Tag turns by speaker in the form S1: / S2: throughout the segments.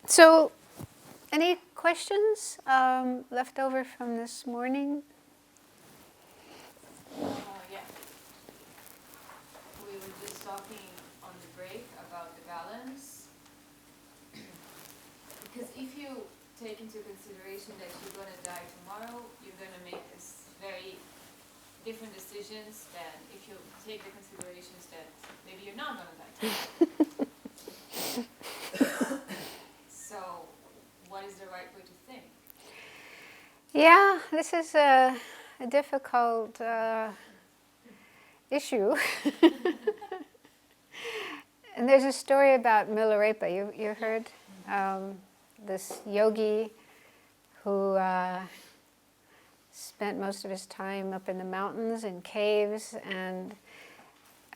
S1: So, any questions left over from this morning?
S2: Yeah. We were just talking on the break about the balance. Because if you take into consideration that you're going to die tomorrow, you're going to make this very different decisions than if you take the considerations that maybe you're not going to die tomorrow. So, what is the right way to think?
S1: Yeah, this is a difficult issue. And there's a story about Milarepa. You heard this yogi who spent most of his time up in the mountains in caves, and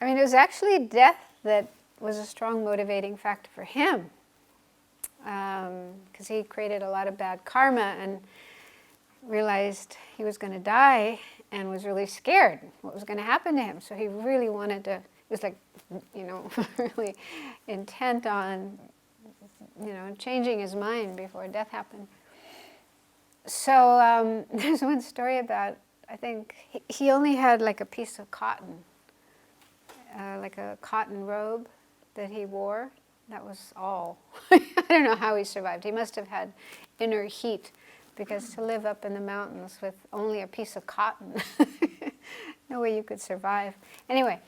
S1: I mean, it was actually death that was a strong motivating factor for him, because he created a lot of bad karma and realized he was going to die and was really scared what was going to happen to him. So he really wanted to, it was like, really intent on, changing his mind before death happened. So there's one story about, I think, he only had like a piece of cotton, like a cotton robe that he wore. That was all. I don't know how he survived. He must have had inner heat, because to live up in the mountains with only a piece of cotton, no way you could survive. Anyway,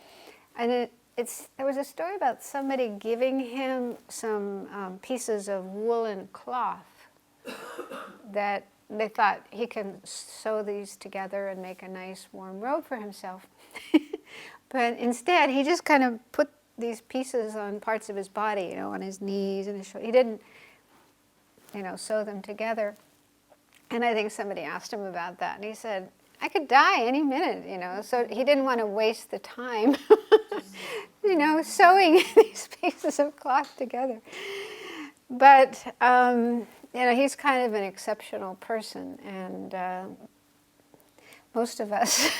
S1: and there was a story about somebody giving him some pieces of woolen cloth that they thought he can sew these together and make a nice warm robe for himself. But instead, he just kind of put these pieces on parts of his body, on his knees and his shoulders. He didn't, sew them together. And I think somebody asked him about that, and he said, I could die any minute, So he didn't want to waste the time, sewing these pieces of cloth together. But, he's kind of an exceptional person, and most of us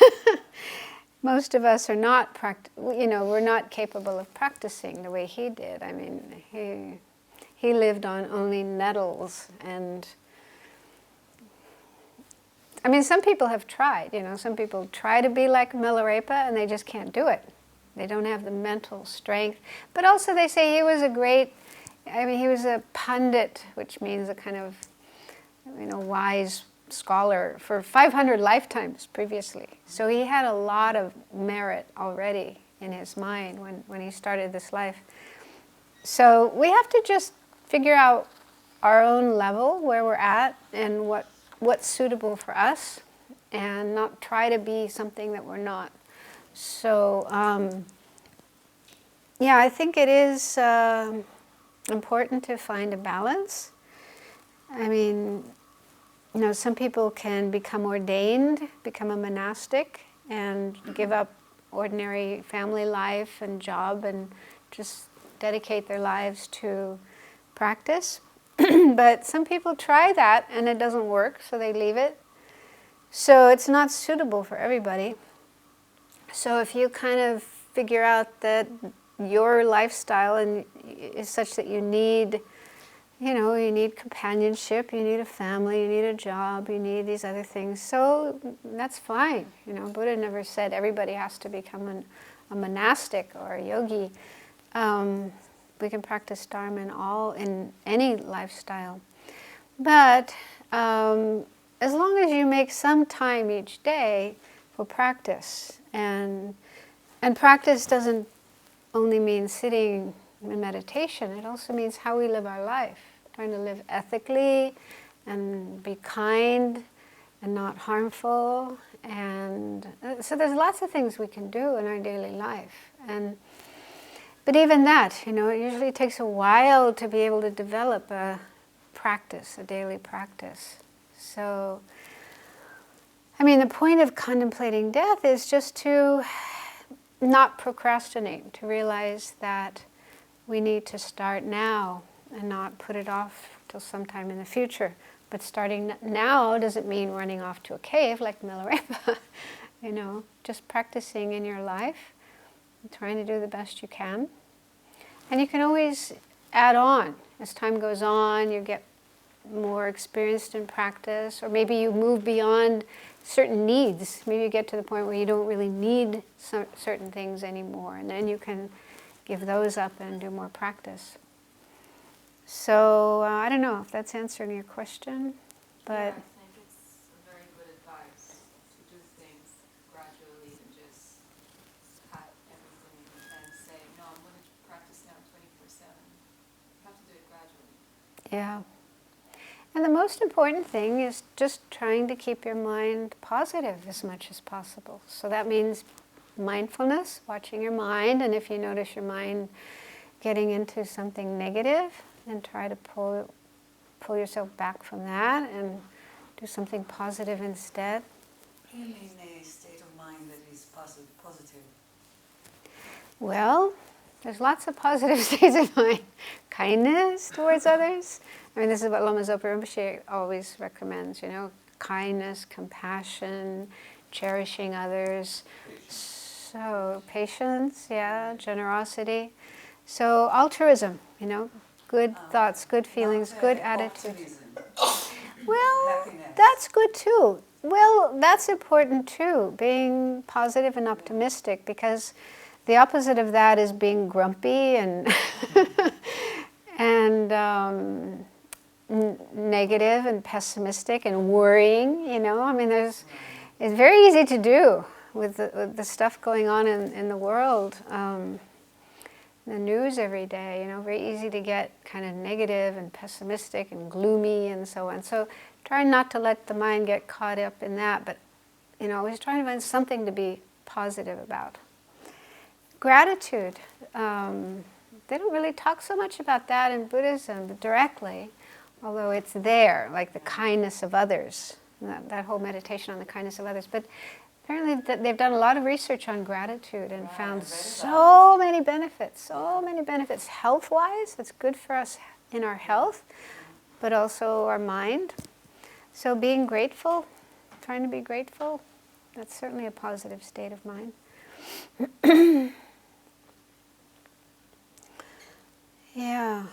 S1: are not, we're not capable of practicing the way he did. I mean, he lived on only nettles, and I mean, some people have tried, some people try to be like Milarepa and they just can't do it. They don't have the mental strength. But also they say he was he was a pundit, which means a kind of, wise scholar for 500 lifetimes previously. So he had a lot of merit already in his mind when he started this life. So we have to just figure out our own level, where we're at, and what's suitable for us, and not try to be something that we're not. So, I think it is important to find a balance. I mean, some people can become ordained, become a monastic, and give up ordinary family life and job and just dedicate their lives to practice. But some people try that and it doesn't work, so they leave it. So it's not suitable for everybody. So if you kind of figure out that your lifestyle is such that you need companionship, you need a family, you need a job, you need these other things, so that's fine. Buddha never said everybody has to become a monastic or a yogi. We can practice Dharma in any lifestyle. But as long as you make some time each day for practice, and practice doesn't only mean sitting in meditation, it also means how we live our life, trying to live ethically and be kind and not harmful. And so there's lots of things we can do in our daily life. But even that, it usually takes a while to be able to develop a practice, a daily practice. So, I mean, the point of contemplating death is just to not procrastinate, to realize that we need to start now and not put it off till sometime in the future. But starting now doesn't mean running off to a cave like Milarepa, just practicing in your life, trying to do the best you can. And you can always add on. As time goes on, you get more experienced in practice, or maybe you move beyond certain needs. Maybe you get to the point where you don't really need certain things anymore, and then you can give those up and do more practice. So I don't know if that's answering your question, but
S2: Yeah, I think it's a very good advice to do things gradually and just have everything and say, no, I'm going to practice now 24/7. You have to do it gradually.
S1: yeah. And the most important thing is just trying to keep your mind positive as much as possible. So that means mindfulness, watching your mind, and if you notice your mind getting into something negative, then try to pull yourself back from that and do something positive instead.
S3: Really in a state of mind that is positive.
S1: Well, there's lots of positive states of mind. Kindness towards others. I mean, this is what Lama Zopa Rinpoche always recommends, kindness, compassion, cherishing others. So, patience, yeah, generosity. So, altruism, good thoughts, good feelings, good attitudes. Well,
S3: Happiness.
S1: that's good too. Well, that's important too, being positive and optimistic, because the opposite of that is being grumpy and and negative and pessimistic and worrying. I mean, it's very easy to do with the stuff going on in the world, the news every day. Very easy to get kind of negative and pessimistic and gloomy and so on. So try not to let the mind get caught up in that, but always trying to find something to be positive about. Gratitude. They don't really talk so much about that in Buddhism directly, although it's there, like the kindness of others, that whole meditation on the kindness of others. But apparently they've done a lot of research on gratitude and found so many benefits, health-wise. It's good for us in our health, but also our mind. So being grateful, trying to be grateful, that's certainly a positive state of mind. Yeah.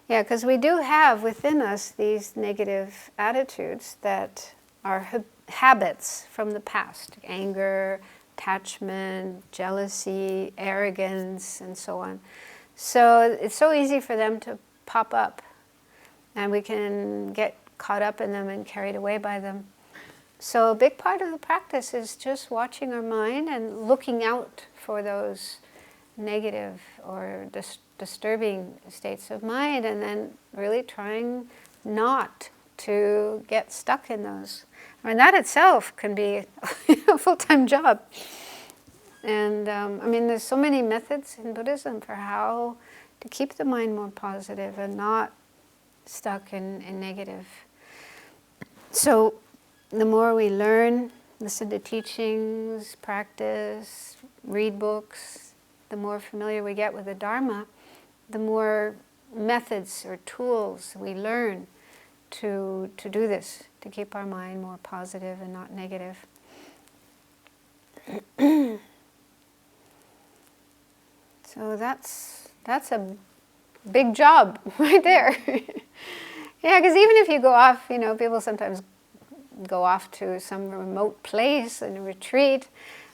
S1: Yeah, because we do have within us these negative attitudes that are habits from the past. Anger, attachment, jealousy, arrogance, and so on. So it's so easy for them to pop up, and we can get caught up in them and carried away by them. So a big part of the practice is just watching our mind and looking out for those negative or disturbing states of mind, and then really trying not to get stuck in those. I mean, that itself can be a full-time job. And there's so many methods in Buddhism for how to keep the mind more positive and not stuck in negative. So the more we learn, listen to teachings, practice, read books, the more familiar we get with the Dharma, the more methods or tools we learn to do this, to keep our mind more positive and not negative. So that's a big job right there. Yeah, because even if you go off, people sometimes go off to some remote place and retreat.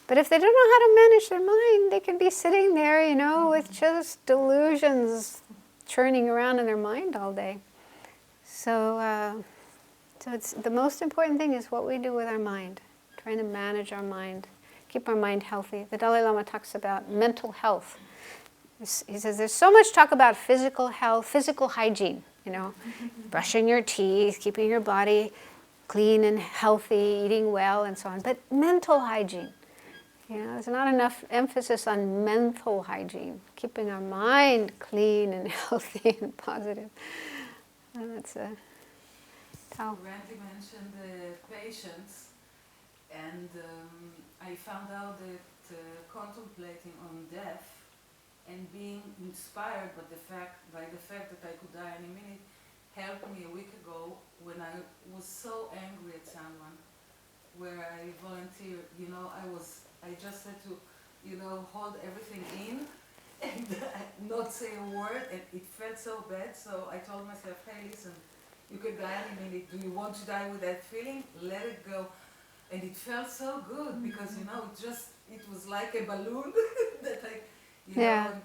S1: But if they don't know how to manage their mind, they can be sitting there, with just delusions churning around in their mind all day. So it's the most important thing is what we do with our mind, trying to manage our mind, keep our mind healthy. The Dalai Lama talks about mental health. He says there's so much talk about physical health, physical hygiene, brushing your teeth, keeping your body clean and healthy, eating well, and so on. But mental hygiene. There's not enough emphasis on mental hygiene, keeping our mind clean and healthy and positive. And that's a Tao.
S3: Randy mentioned the patience, and I found out that contemplating on death and being inspired by the fact that I could die any minute helped me a week ago when I was so angry at someone, where I volunteered. I just had to, hold everything in and not say a word, and it felt so bad. So I told myself, hey, listen, you could die any minute. Do you want to die with that feeling? Let it go. And it felt so good because it was like a balloon that I,
S1: Yeah.
S3: and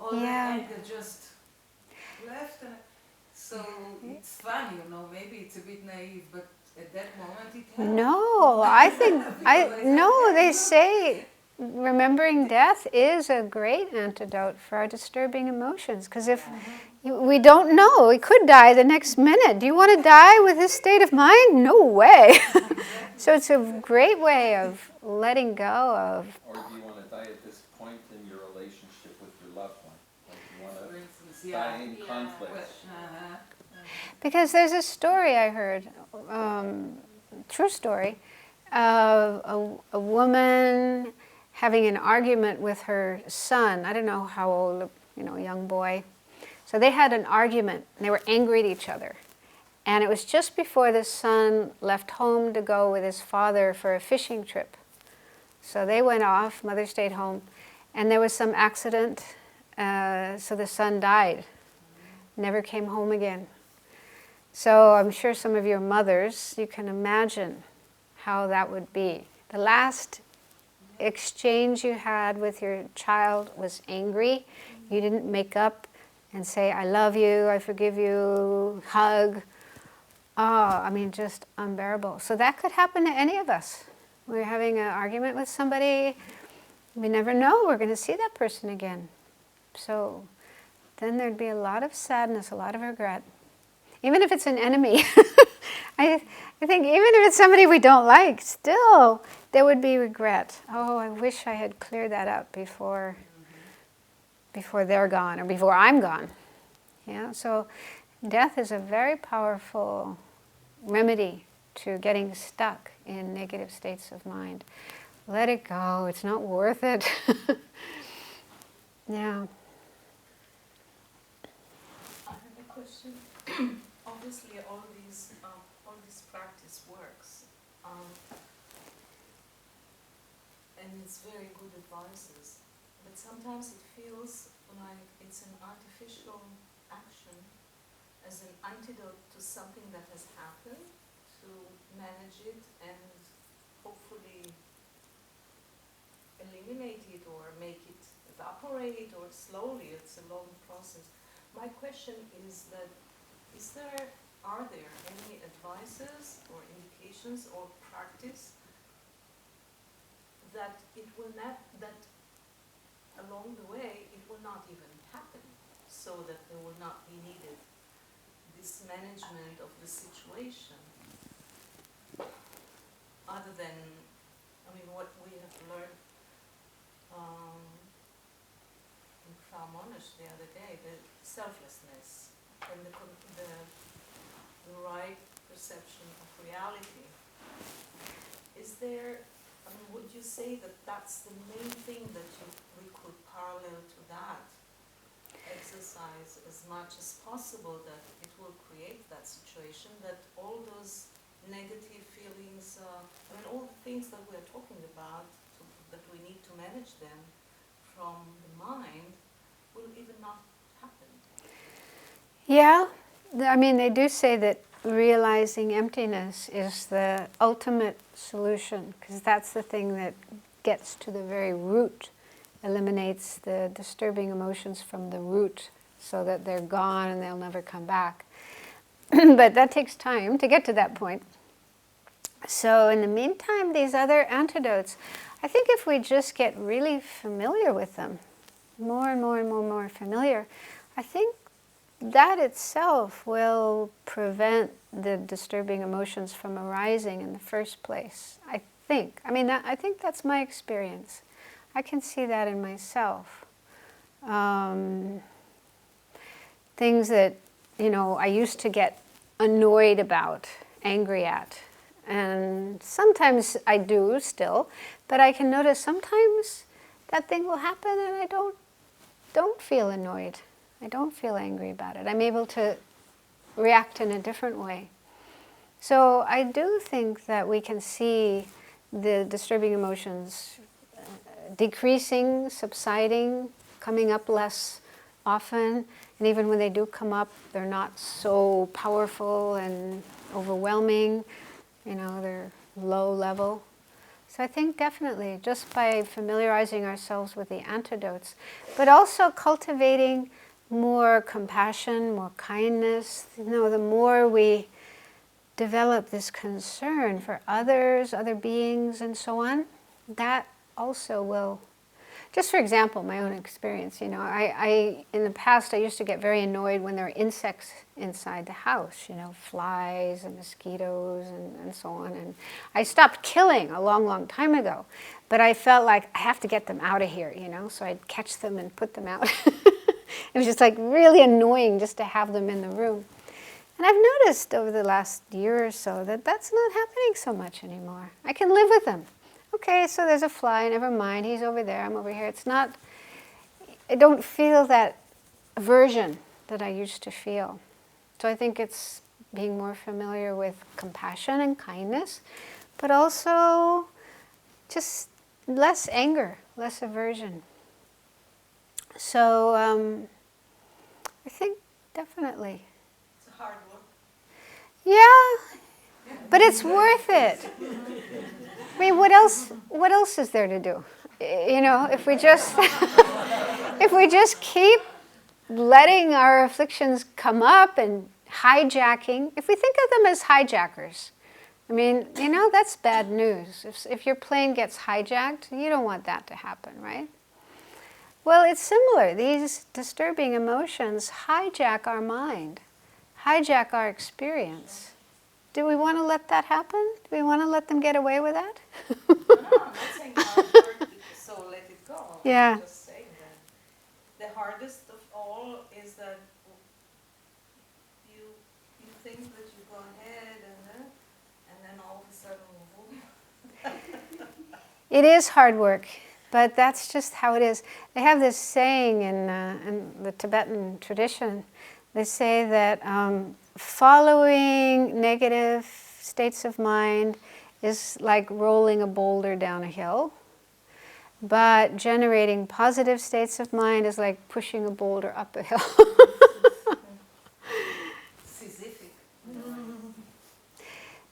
S3: all that
S1: Yeah.
S3: anger just left. And so it's fun, maybe it's a bit naive, but at that moment it helped.
S1: No, I think they
S3: look.
S1: say remembering death is a great antidote for our disturbing emotions, because if we don't know, we could die the next minute. Do you want to die with this state of mind? No way. So it's a great way of letting go of.
S4: Or do you want to die at this point in your relationship with your loved one? Like you want
S3: For
S4: to
S3: instance,
S4: die in
S2: Yeah.
S4: conflict.
S1: Because there's a story I heard, true story, of a woman having an argument with her son. I don't know how old, a young boy. So they had an argument, and they were angry at each other. And it was just before the son left home to go with his father for a fishing trip. So they went off, mother stayed home, and there was some accident, so the son died. Never came home again. So I'm sure some of your mothers, you can imagine how that would be. The last exchange you had with your child was angry. You didn't make up and say, I love you, I forgive you, hug. Just unbearable. So that could happen to any of us. We're having an argument with somebody, we never know we're going to see that person again. So then there'd be a lot of sadness, a lot of regret. Even if it's an enemy. I think even if it's somebody we don't like, still there would be regret. Oh, I wish I had cleared that up before they're gone or before I'm gone. Yeah, so death is a very powerful remedy to getting stuck in negative states of mind. Let it go, it's not worth it. Yeah.
S5: I have a question. Obviously, all this practice works, and it's very good advices. But sometimes it feels like it's an artificial action, as an antidote to something that has happened, to manage it and hopefully eliminate it or make it evaporate, or slowly. It's a long process. My question is that are there any advices or indications or practice that that along the way it will not even happen, so that there will not be needed this management of the situation, other than, what we have learned in Monish the other day, the selflessness and the right perception of reality. Is there, would you say that that's the main thing that we could parallel to that? Exercise as much as possible that it will create that situation, that all those negative feelings, all the things that we're talking about, that we need to manage them from the mind, will even not happen.
S1: Yeah, they do say that realizing emptiness is the ultimate solution, because that's the thing that gets to the very root, eliminates the disturbing emotions from the root so that they're gone and they'll never come back. But that takes time to get to that point. So in the meantime, these other antidotes, I think if we just get really familiar with them, more and more and more familiar, I think that itself will prevent the disturbing emotions from arising in the first place. I think. I think that's my experience. I can see that in myself. Things that, I used to get annoyed about, angry at. And sometimes I do still, but I can notice sometimes that thing will happen and I don't feel annoyed. I don't feel angry about it. I'm able to react in a different way. So I do think that we can see the disturbing emotions decreasing, subsiding, coming up less often. And even when they do come up, they're not so powerful and overwhelming. You know, they're low level. So I think definitely just by familiarizing ourselves with the antidotes, but also cultivating more compassion, more kindness. You know, the more we develop this concern for others, other beings, and so on, that also will. Just for example, my own experience, you know, I in the past I used to get very annoyed when there were insects inside the house, you know, flies and mosquitoes and so on. And I stopped killing a long, long time ago, but I felt like I have to get them out of here, you know, so I'd catch them and put them out. It was just like really annoying just to have them in the room. And I've noticed over the last year or so that that's not happening so much anymore. I can live with them. Okay, so there's a fly, never mind, he's over there, I'm over here. It's not, I don't feel that aversion that I used to feel. So I think it's being more familiar with compassion and kindness, but also just less anger, less aversion. So I think definitely.
S5: It's hard work.
S1: Yeah, but it's worth it. I mean, what else is there to do? You know, if we just if we just keep letting our afflictions come up and hijacking, if we think of them as hijackers, I mean, you know, that's bad news. If your plane gets hijacked, you don't want that to happen, right? Well, it's similar. These disturbing emotions hijack our mind, hijack our experience. Do we want to let that happen? Do we want to let them get away with that?
S5: No, I'm not saying hard work, so let it go.
S1: Yeah.
S5: I'm just saying that. The hardest of all is that you think that you go ahead and then all of a sudden, boom.
S1: It is hard work, but that's just how it is. They have this saying in the Tibetan tradition. They say that following negative states of mind is like rolling a boulder down a hill, but generating positive states of mind is like pushing a boulder up a hill.
S5: Sisyphic.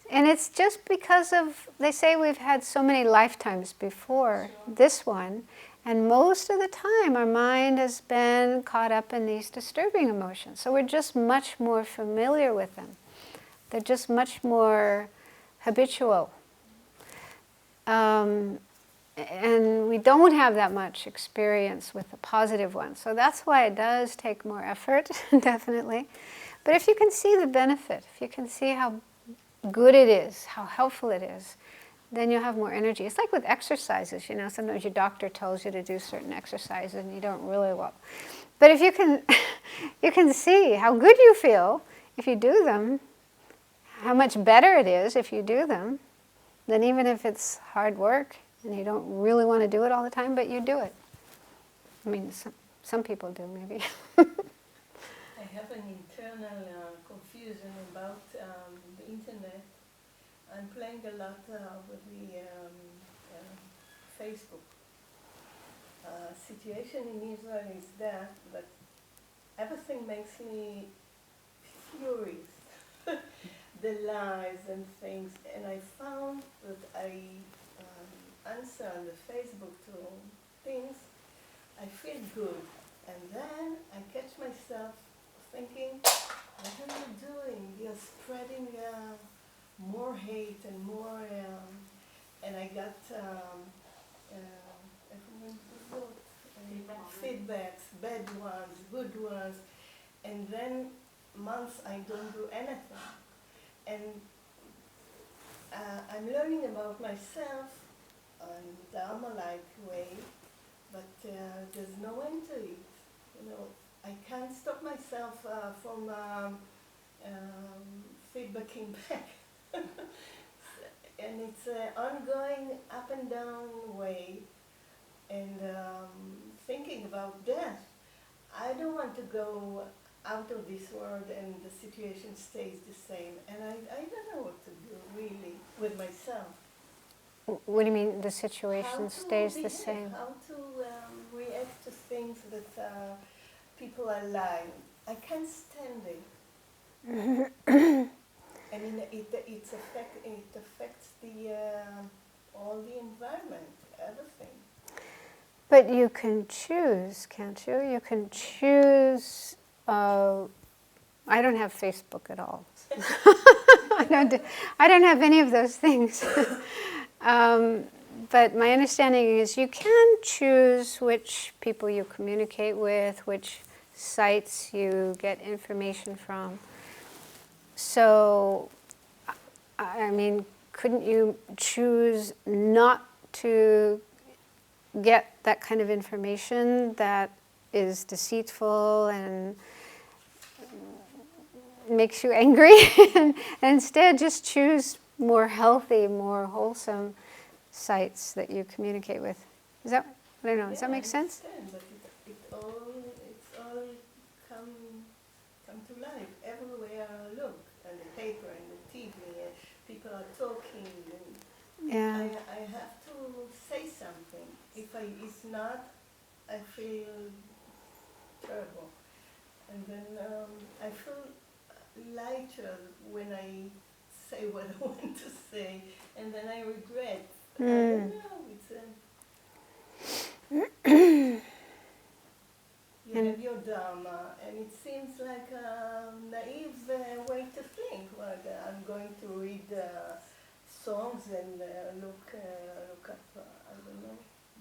S1: And it's just because of, they say we've had so many lifetimes before this one, and most of the time our mind has been caught up in these disturbing emotions. So we're just much more familiar with them. They're just much more habitual. And we don't have that much experience with the positive ones. So that's why it does take more effort, definitely. But if you can see the benefit, if you can see how good it is, how helpful it is, then you'll have more energy. It's like with exercises, you know, sometimes your doctor tells you to do certain exercises and you don't really well. But if you can, you can see how good you feel if you do them, how much better it is if you do them, then even if it's hard work and you don't really want to do it all the time, but you do it. I mean, some people do maybe.
S6: I have an internal confusion about the internet. I'm playing a lot with the Facebook. Situation in Israel is that everything makes me furious. The lies and things, and I found that I answer on the Facebook to things, I feel good, and then I catch myself thinking, what are you doing? You're spreading more hate and more, and I got feedbacks, bad ones, good ones, and then months I don't do anything. And I'm learning about myself in the Dharma-like way, but there's no end to it. You know, I can't stop myself from feedbacking back. And it's an ongoing up and down way, and thinking about death. I don't want to go out of this world and the situation stays the same, and I don't know what to do really with myself.
S1: What do you mean the situation
S6: How to
S1: stays the
S6: behave,
S1: same?
S6: how to react to things that people are lying. I can't stand it. I mean, it affects the all the environment, everything.
S1: But you can choose, can't you? You can choose. I don't have Facebook at all. I don't have any of those things. But my understanding is you can choose which people you communicate with, which sites you get information from. So, I mean, couldn't you choose not to get that kind of information that is deceitful and makes you angry, and instead just choose more healthy, more wholesome sites that you communicate with? Is that, I don't know, does that make sense?
S6: I understand, but it's all come to life everywhere I look, and the paper and the TV, people are talking, and
S1: Yeah.
S6: I have to say something. If it's not, I feel terrible, and then I feel lighter when I say what I want to say, and then I regret. I don't know. You have your dharma, and it seems like a naive way to think. Like I'm going to read songs and look up. I don't know.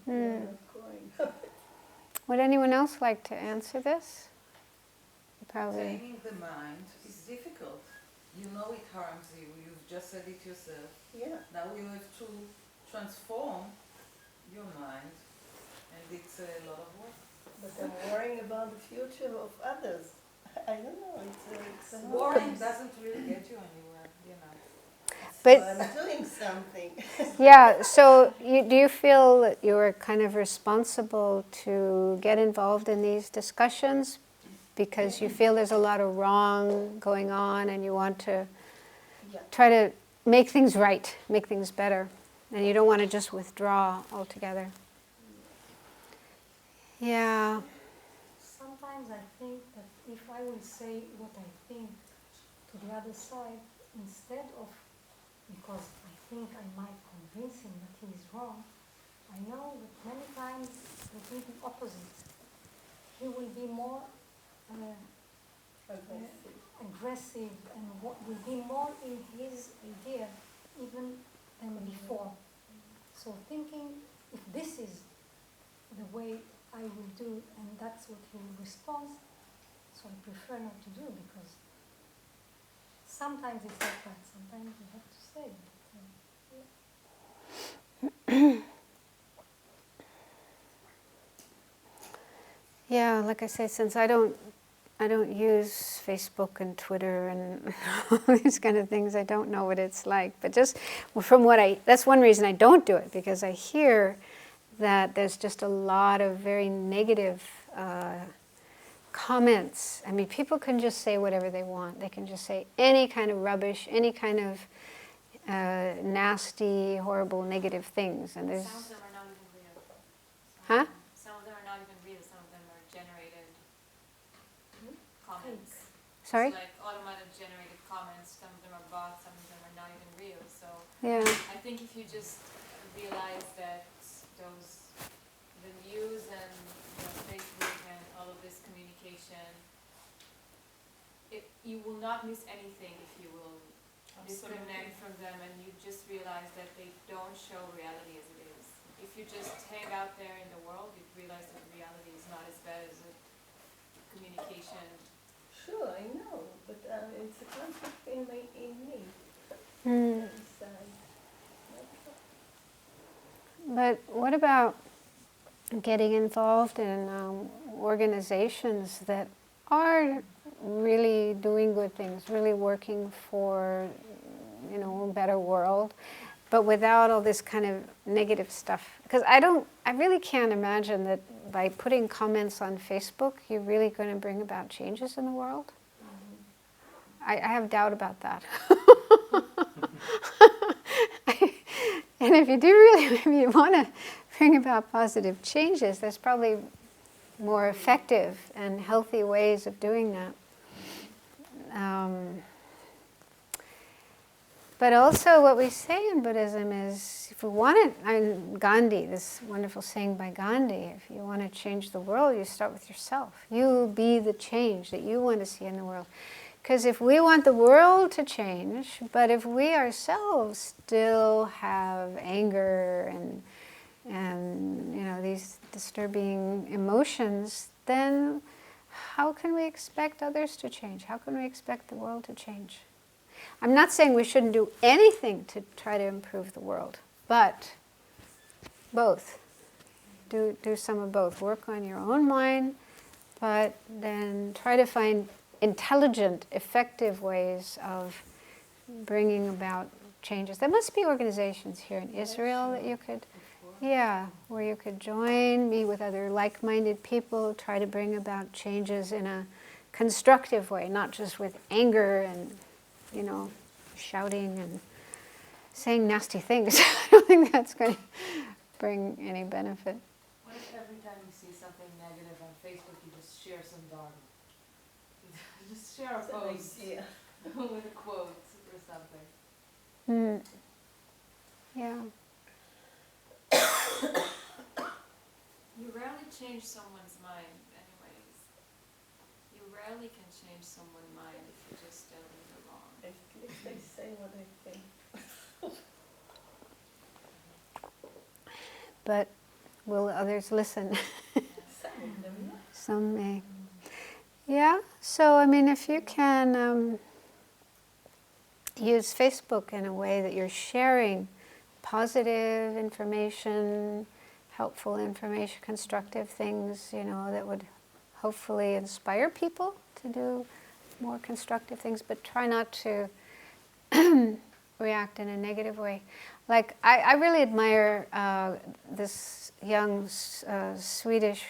S6: I'm not going.
S1: Would anyone else like to answer this? Probably.
S3: Taming the mind is difficult. You know it harms you. You've just said it yourself.
S6: Yeah.
S3: Now you have to transform your mind, and it's a lot of work.
S6: But I'm worrying about the future of others. I don't know. It's a
S3: Worrying doesn't really get you anywhere, you know.
S1: But-
S6: So I'm doing something.
S1: Yeah, so do you feel that you're kind of responsible to get involved in these discussions because you feel there's a lot of wrong going on and you want to
S6: Yeah.
S1: try to make things right, make things better, and you don't want to just withdraw altogether? Yeah.
S7: Sometimes I think that if I will say what I think to the other side, instead of, because I think I might convince him that he is wrong, I know that many times it will be opposite. He will be more aggressive and what will be more in his idea even than before. So thinking, if this is the way I will do, and that's what he will respond, so I prefer not to do, because sometimes it's like that, sometimes you have to say it.
S1: Yeah, like I say, since I don't use Facebook and Twitter and all these kind of things, I don't know what it's like. But just from what that's one reason I don't do it, because I hear that there's just a lot of very negative comments. I mean, people can just say whatever they want. They can just say any kind of rubbish, any kind of nasty, horrible, negative things. And there's,
S2: Some of them are not even real.
S1: huh?
S2: Some of them are not even real, some of them are generated comments.
S1: Sorry?
S2: It's like automatic generated comments, some of them are bots, some of them are not even real. So
S1: Yeah.
S2: I think if you just realize that the news and Facebook and all of this communication, you will not miss anything if you will disconnect from them and you just realize that they don't show reality as it is. If you just hang out there in the world, you realize that reality is not as bad as a communication.
S6: Sure, I know, but it's a conflict in me. Inside.
S1: But what about getting involved in organizations that are really doing good things, really working for, a better world, but without all this kind of negative stuff? Because I really can't imagine that by putting comments on Facebook, you're really going to bring about changes in the world. I have doubt about that. And if you do really, if you want to bring about positive changes, there's probably more effective and healthy ways of doing that. But also what we say in Buddhism is, if we want it, Gandhi, this wonderful saying by Gandhi, if you want to change the world, you start with yourself. You be the change that you want to see in the world. Because if we want the world to change, but if we ourselves still have anger and these disturbing emotions, then how can we expect others to change? How can we expect the world to change? I'm not saying we shouldn't do anything to try to improve the world, but both. Do some of both. Work on your own mind, but then try to find intelligent, effective ways of bringing about changes. There must be organizations here in Israel that you could, where you could join, meet with other like-minded people, try to bring about changes in a constructive way, not just with anger and shouting and saying nasty things. I don't think that's going to bring any benefit.
S8: What if every time you see something negative on Facebook, you just share some dharma? Just share a post with a quote or something.
S1: Yeah.
S2: You rarely change someone's mind anyways. You rarely can change someone's mind if you just tell them they're wrong.
S6: At least I say what I think.
S1: But will others listen?
S6: Some of them, yeah.
S1: Some may. Yeah, so if you can use Facebook in a way that you're sharing positive information, helpful information, constructive things, that would hopefully inspire people to do more constructive things, but try not to react in a negative way. Like, I really admire this young Swedish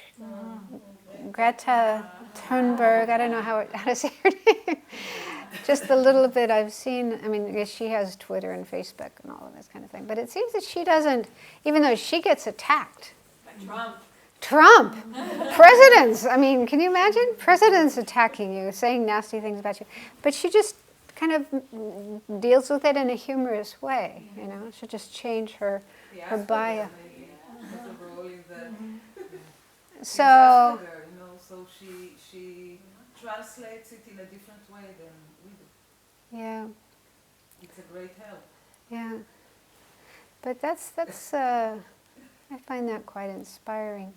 S1: Greta Thunberg. I don't know how to say her name. Just the little bit I've seen. I guess she has Twitter and Facebook and all of this kind of thing. But it seems that she doesn't, even though she gets attacked.
S2: Like
S1: Trump. Presidents. Can you imagine? Presidents attacking you, saying nasty things about you. But she just kind of deals with it in a humorous way, She'll just change her bio. So
S3: she translates it in a different way than we do.
S1: Yeah.
S3: It's a great help.
S1: Yeah. But that's I find that quite inspiring.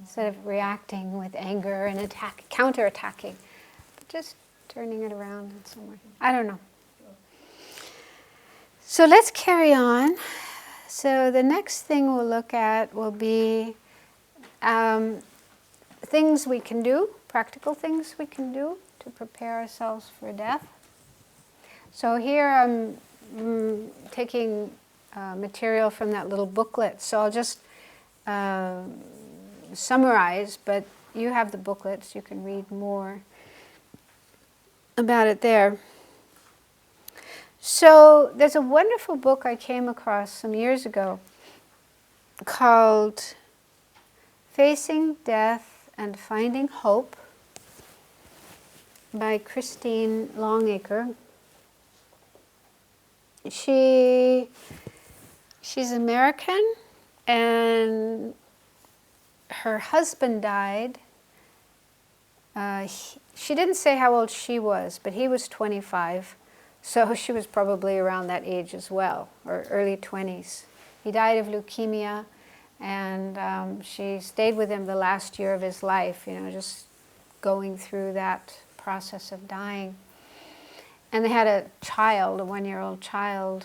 S1: Instead of reacting with anger and counterattacking, but just turning it around in some way. I don't know. So let's carry on. So the next thing we'll look at will be things we can do, practical things we can do to prepare ourselves for death. So here I'm taking material from that little booklet. So I'll just summarize, but you have the booklets, you can read more about it there. So there's a wonderful book I came across some years ago called Facing Death and Finding Hope by Christine Longacre. She's American, and her husband died. She didn't say how old she was, but he was 25, so she was probably around that age as well, or early 20s. He died of leukemia, and she stayed with him the last year of his life, just going through that process of dying. And they had a child, a 1-year-old child.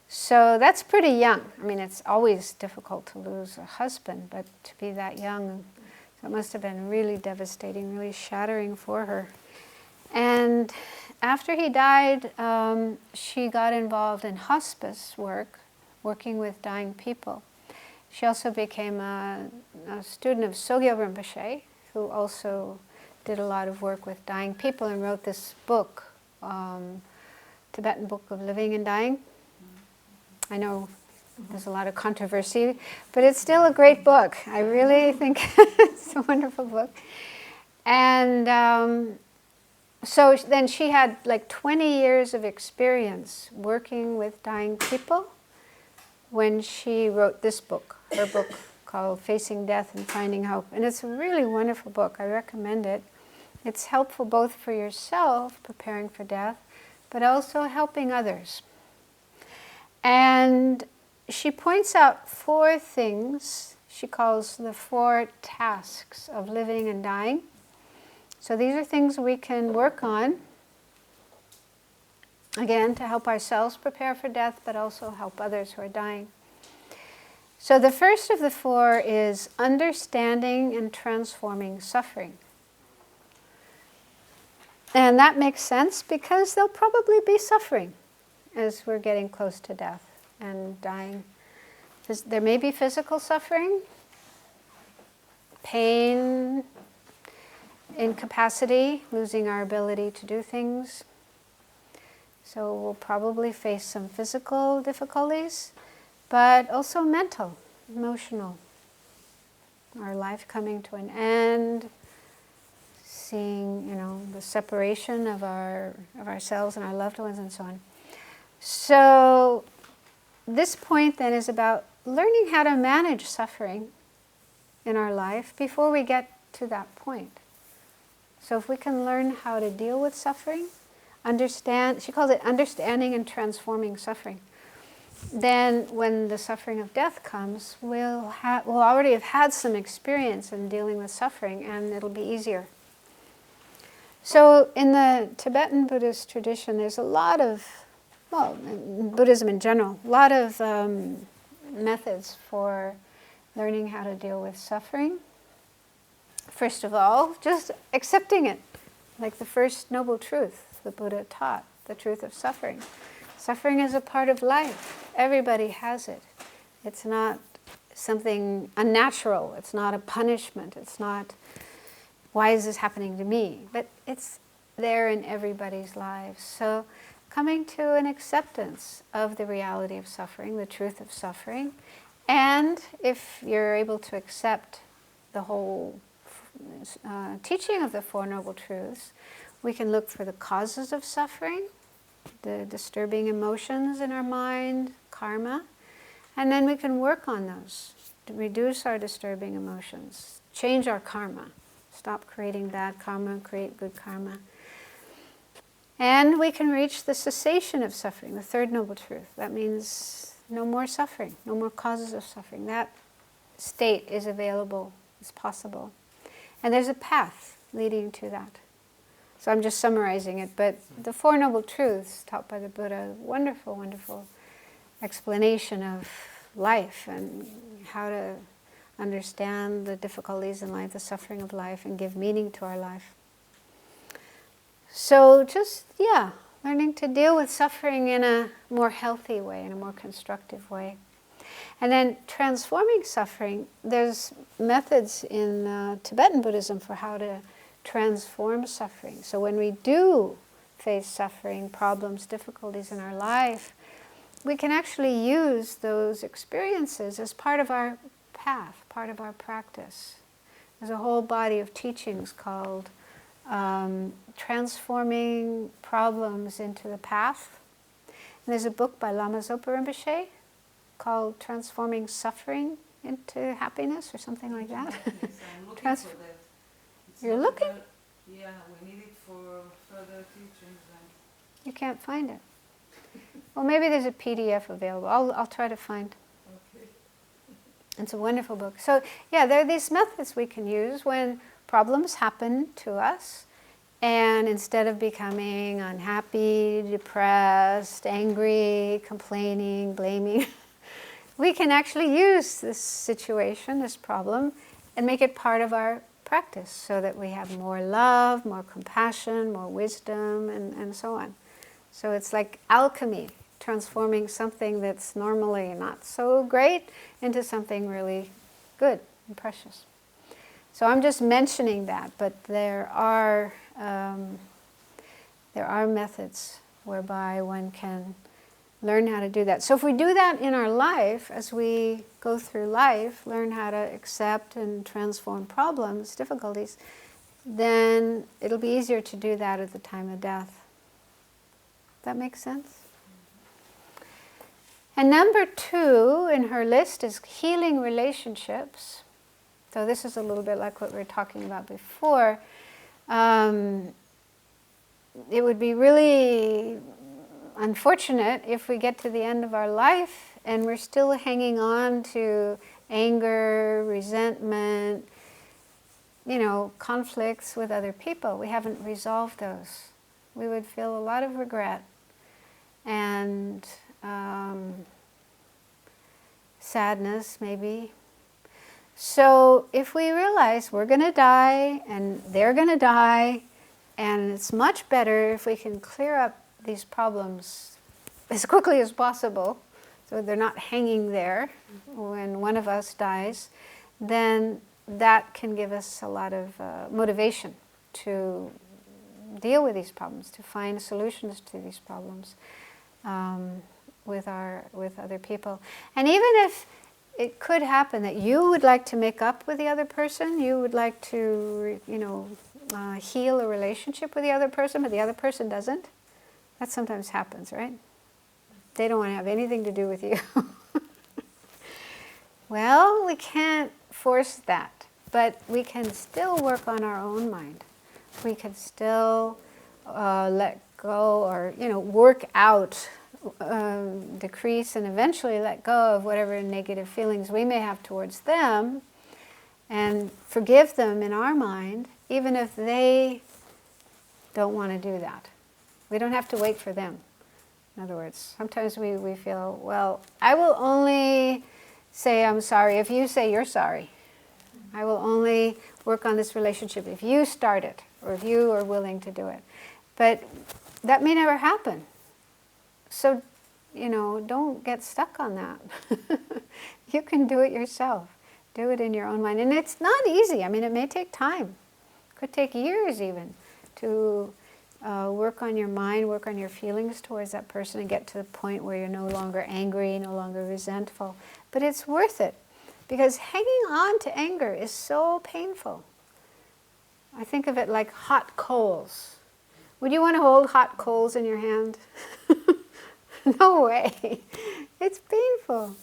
S1: So that's pretty young. It's always difficult to lose a husband, but to be that young, so it must have been really devastating, really shattering for her. And after he died, she got involved in hospice work, working with dying people. She also became a student of Sangye Rinpoche, who also did a lot of work with dying people and wrote this book, Tibetan Book of Living and Dying. I know there's a lot of controversy, but it's still a great book. I really think it's a wonderful book. And so then she had like 20 years of experience working with dying people when she wrote this book, her book called Facing Death and Finding Hope. And it's a really wonderful book. I recommend it. It's helpful both for yourself, preparing for death, but also helping others. And she points out 4 things she calls the 4 tasks of living and dying. So these are things we can work on, again, to help ourselves prepare for death, but also help others who are dying. So the first of the 4 is understanding and transforming suffering. And that makes sense because there'll probably be suffering as we're getting close to death and dying. There may be physical suffering, pain, incapacity, losing our ability to do things. So we'll probably face some physical difficulties, but also mental, emotional. Our life coming to an end, seeing, the separation of ourselves and our loved ones and so on. So this point then is about learning how to manage suffering in our life before we get to that point. So if we can learn how to deal with suffering, understand, she calls it understanding and transforming suffering, then when the suffering of death comes, we'll already have had some experience in dealing with suffering, and it'll be easier. So in the Tibetan Buddhist tradition, there's a lot of, in Buddhism in general, a lot of methods for learning how to deal with suffering. First of all, just accepting it, like the first noble truth the Buddha taught, the truth of suffering. Suffering is a part of life. Everybody has it. It's not something unnatural. It's not a punishment. It's not, why is this happening to me? But it's there in everybody's lives. So coming to an acceptance of the reality of suffering, the truth of suffering, and if you're able to accept the whole teaching of the Four Noble Truths, we can look for the causes of suffering, the disturbing emotions in our mind, karma, and then we can work on those to reduce our disturbing emotions, change our karma, stop creating bad karma, create good karma. And we can reach the cessation of suffering, the third noble truth. That means no more suffering, no more causes of suffering. That state is available, is possible. And there's a path leading to that. So I'm just summarizing it, but the Four Noble Truths taught by the Buddha, wonderful, wonderful explanation of life and how to understand the difficulties in life, the suffering of life, and give meaning to our life. So just, learning to deal with suffering in a more healthy way, in a more constructive way. And then transforming suffering, there's methods in Tibetan Buddhism for how to transform suffering. So when we do face suffering, problems, difficulties in our life, we can actually use those experiences as part of our path, part of our practice. There's a whole body of teachings called Transforming Problems into the Path. And there's a book by Lama Zopa Rinpoche called Transforming Suffering into Happiness or something like that.
S3: Yes, I'm looking for that. It's
S1: You're
S3: not
S1: looking?
S3: about- Yeah, we need it for further teachings.
S1: You can't find it. Well, maybe there's a PDF available. I'll try to find.
S3: Okay.
S1: It's a wonderful book. So, there are these methods we can use when problems happen to us, and instead of becoming unhappy, depressed, angry, complaining, blaming, we can actually use this situation, this problem, and make it part of our practice so that we have more love, more compassion, more wisdom, and so on. So it's like alchemy, transforming something that's normally not so great into something really good and precious. So I'm just mentioning that, but there are methods whereby one can Learn how to do that. So if we do that in our life, as we go through life, learn how to accept and transform problems, difficulties, then it'll be easier to do that at the time of death. That makes sense? And number 2 in her list is healing relationships. So this is a little bit like what we were talking about before. It would be really unfortunate if we get to the end of our life and we're still hanging on to anger, resentment, conflicts with other people. We haven't resolved those. We would feel a lot of regret and sadness, maybe. So if we realize we're going to die and they're going to die, and it's much better if we can clear up these problems as quickly as possible, so they're not hanging there when one of us dies, then that can give us a lot of motivation to deal with these problems, to find solutions to these problems with other people. And even if it could happen that you would like to make up with the other person, you would like to, heal a relationship with the other person, but the other person doesn't. That sometimes happens, right? They don't want to have anything to do with you. Well, we can't force that, but we can still work on our own mind. We can still let go, or work out, decrease, and eventually let go of whatever negative feelings we may have towards them, and forgive them in our mind, even if they don't want to do that. We don't have to wait for them. In other words, sometimes we feel, well, I will only say I'm sorry if you say you're sorry. I will only work on this relationship if you start it, or if you are willing to do it. But that may never happen. So, don't get stuck on that. You can do it yourself. Do it in your own mind. And it's not easy. I mean, it may take time. It could take years even to work on your mind, work on your feelings towards that person, and get to the point where you're no longer angry, no longer resentful. But it's worth it, because hanging on to anger is so painful. I think of it like hot coals. Would you want to hold hot coals in your hand? No way. It's painful.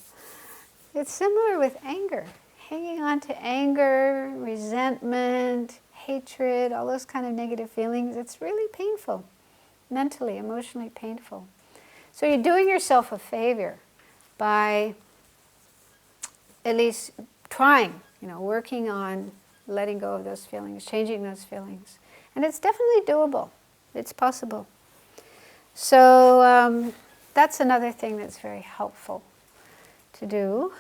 S1: It's similar with anger. Hanging on to anger, resentment, hatred, all those kind of negative feelings, it's really painful. Mentally, emotionally painful. So you're doing yourself a favor by at least trying, working on letting go of those feelings, changing those feelings. And it's definitely doable. It's possible. So that's another thing that's very helpful to do.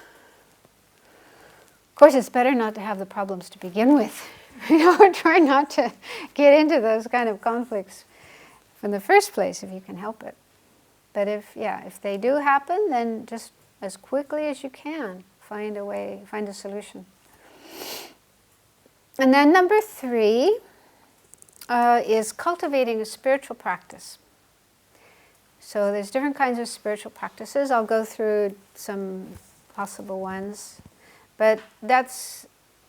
S1: Of course, it's better not to have the problems to begin with. Try not to get into those kind of conflicts in the first place if you can help it. But if they do happen, then just as quickly as you can, find a way, find a solution. And then number 3 is cultivating a spiritual practice. So there's different kinds of spiritual practices. I'll go through some possible ones. But that's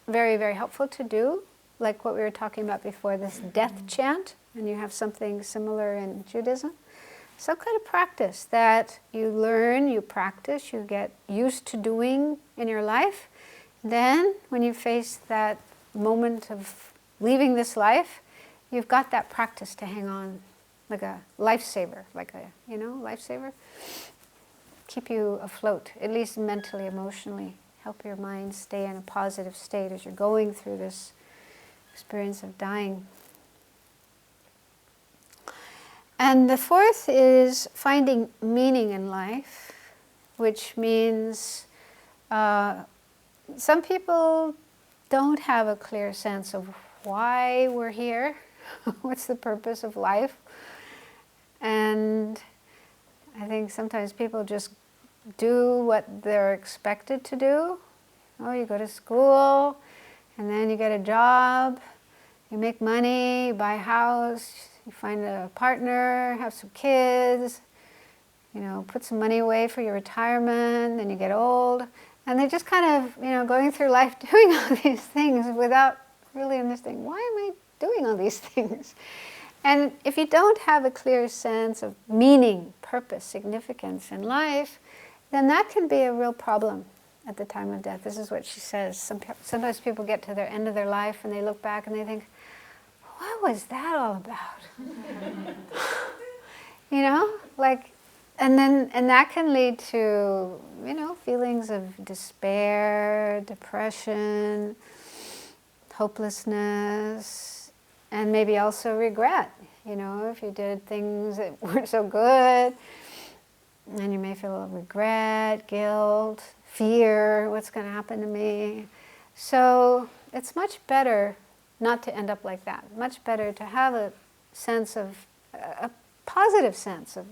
S1: very, very helpful to do, like what we were talking about before, this death chant, and you have something similar in Judaism. Some kind of practice that you learn, you practice, you get used to doing in your life. Then, when you face that moment of leaving this life, you've got that practice to hang on, like a lifesaver, lifesaver. Keep you afloat, at least mentally, emotionally. Help your mind stay in a positive state as you're going through this experience of dying. And the 4th is finding meaning in life, which means some people don't have a clear sense of why we're here, what's the purpose of life. And I think sometimes people just do what they're expected to do. Oh, you go to school, and then you get a job, you make money, you buy a house, you find a partner, have some kids, put some money away for your retirement, then you get old, and they're just kind of, going through life doing all these things without really understanding, why am I doing all these things? And if you don't have a clear sense of meaning, purpose, significance in life, then that can be a real problem at the time of death. This is what she says. Sometimes people get to their end of their life and they look back and they think, what was that all about? And that can lead to, feelings of despair, depression, hopelessness, and maybe also regret. If you did things that weren't so good, and you may feel regret, guilt, fear, what's going to happen to me? So it's much better not to end up like that. Much better to have a positive sense of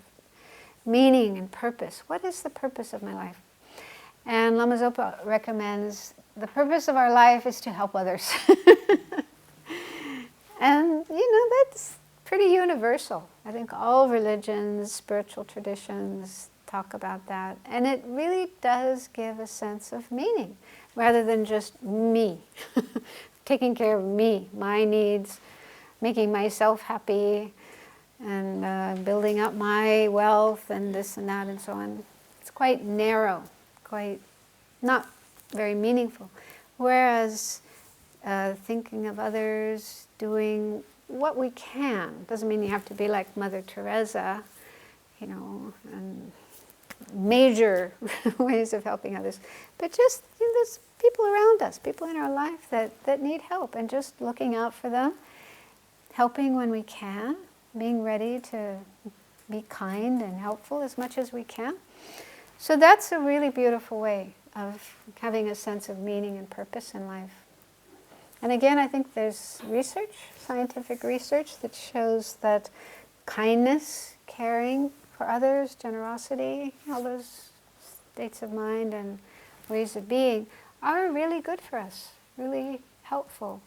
S1: meaning and purpose. What is the purpose of my life? And Lama Zopa recommends the purpose of our life is to help others. And, that's pretty universal. I think all religions, spiritual traditions talk about that. And it really does give a sense of meaning, rather than just me, taking care of me, my needs, making myself happy, and building up my wealth and this and that and so on. It's quite narrow, quite not very meaningful. Whereas thinking of others, doing what we can, doesn't mean you have to be like Mother Teresa, and major ways of helping others, but just there's people around us, people in our life that need help, and just looking out for them, helping when we can, being ready to be kind and helpful as much as we can. So that's a really beautiful way of having a sense of meaning and purpose in life. And again, I think there's research, scientific research, that shows that kindness, caring for others, generosity, all those states of mind and ways of being are really good for us, really helpful.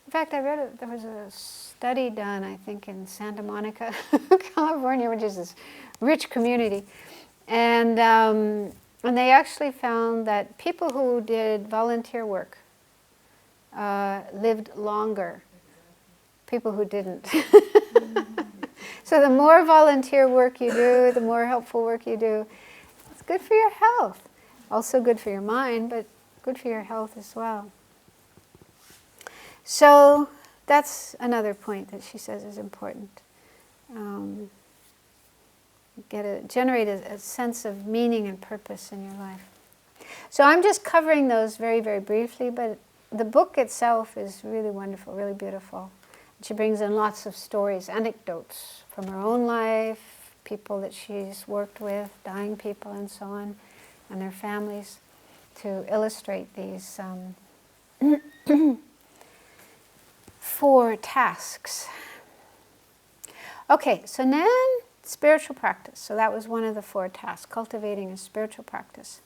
S1: In fact, I read there was a study done, I think, in Santa Monica, California, which is this rich community. And they actually found that people who did volunteer work lived longer. People who didn't. So the more volunteer work you do, the more helpful work you do, it's good for your health. Also good for your mind, but good for your health as well. So that's another point that she says is important. Generate a sense of meaning and purpose in your life. So I'm just covering those very, very briefly, but the book itself is really wonderful, really beautiful. She brings in lots of stories, anecdotes from her own life, people that she's worked with, dying people and so on, and their families, to illustrate these 4 tasks. Okay, so then spiritual practice. So that was one of the 4 tasks, cultivating a spiritual practice.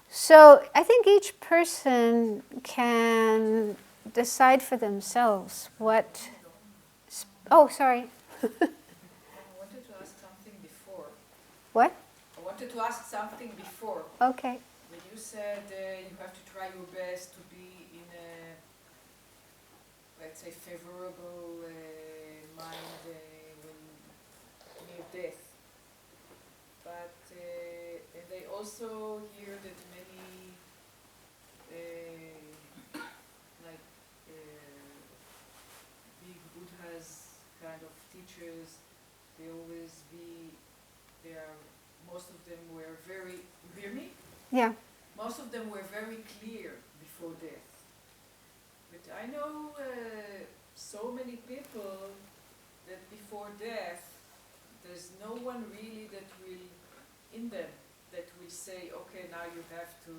S1: So I think each person can decide for themselves what... Oh, sorry.
S9: I wanted to ask something before.
S1: What?
S9: I wanted to ask something before.
S1: Okay.
S9: When you said you have to try your best to be in a, let's say, favorable mind when near death. But and I also hear that many big Buddhas kind of teachers, most of them were very, you hear me?
S1: Yeah.
S9: Most of them were very clear before death. But I know so many people that before death, there's no one really that will, in them, that will say, okay, now you have to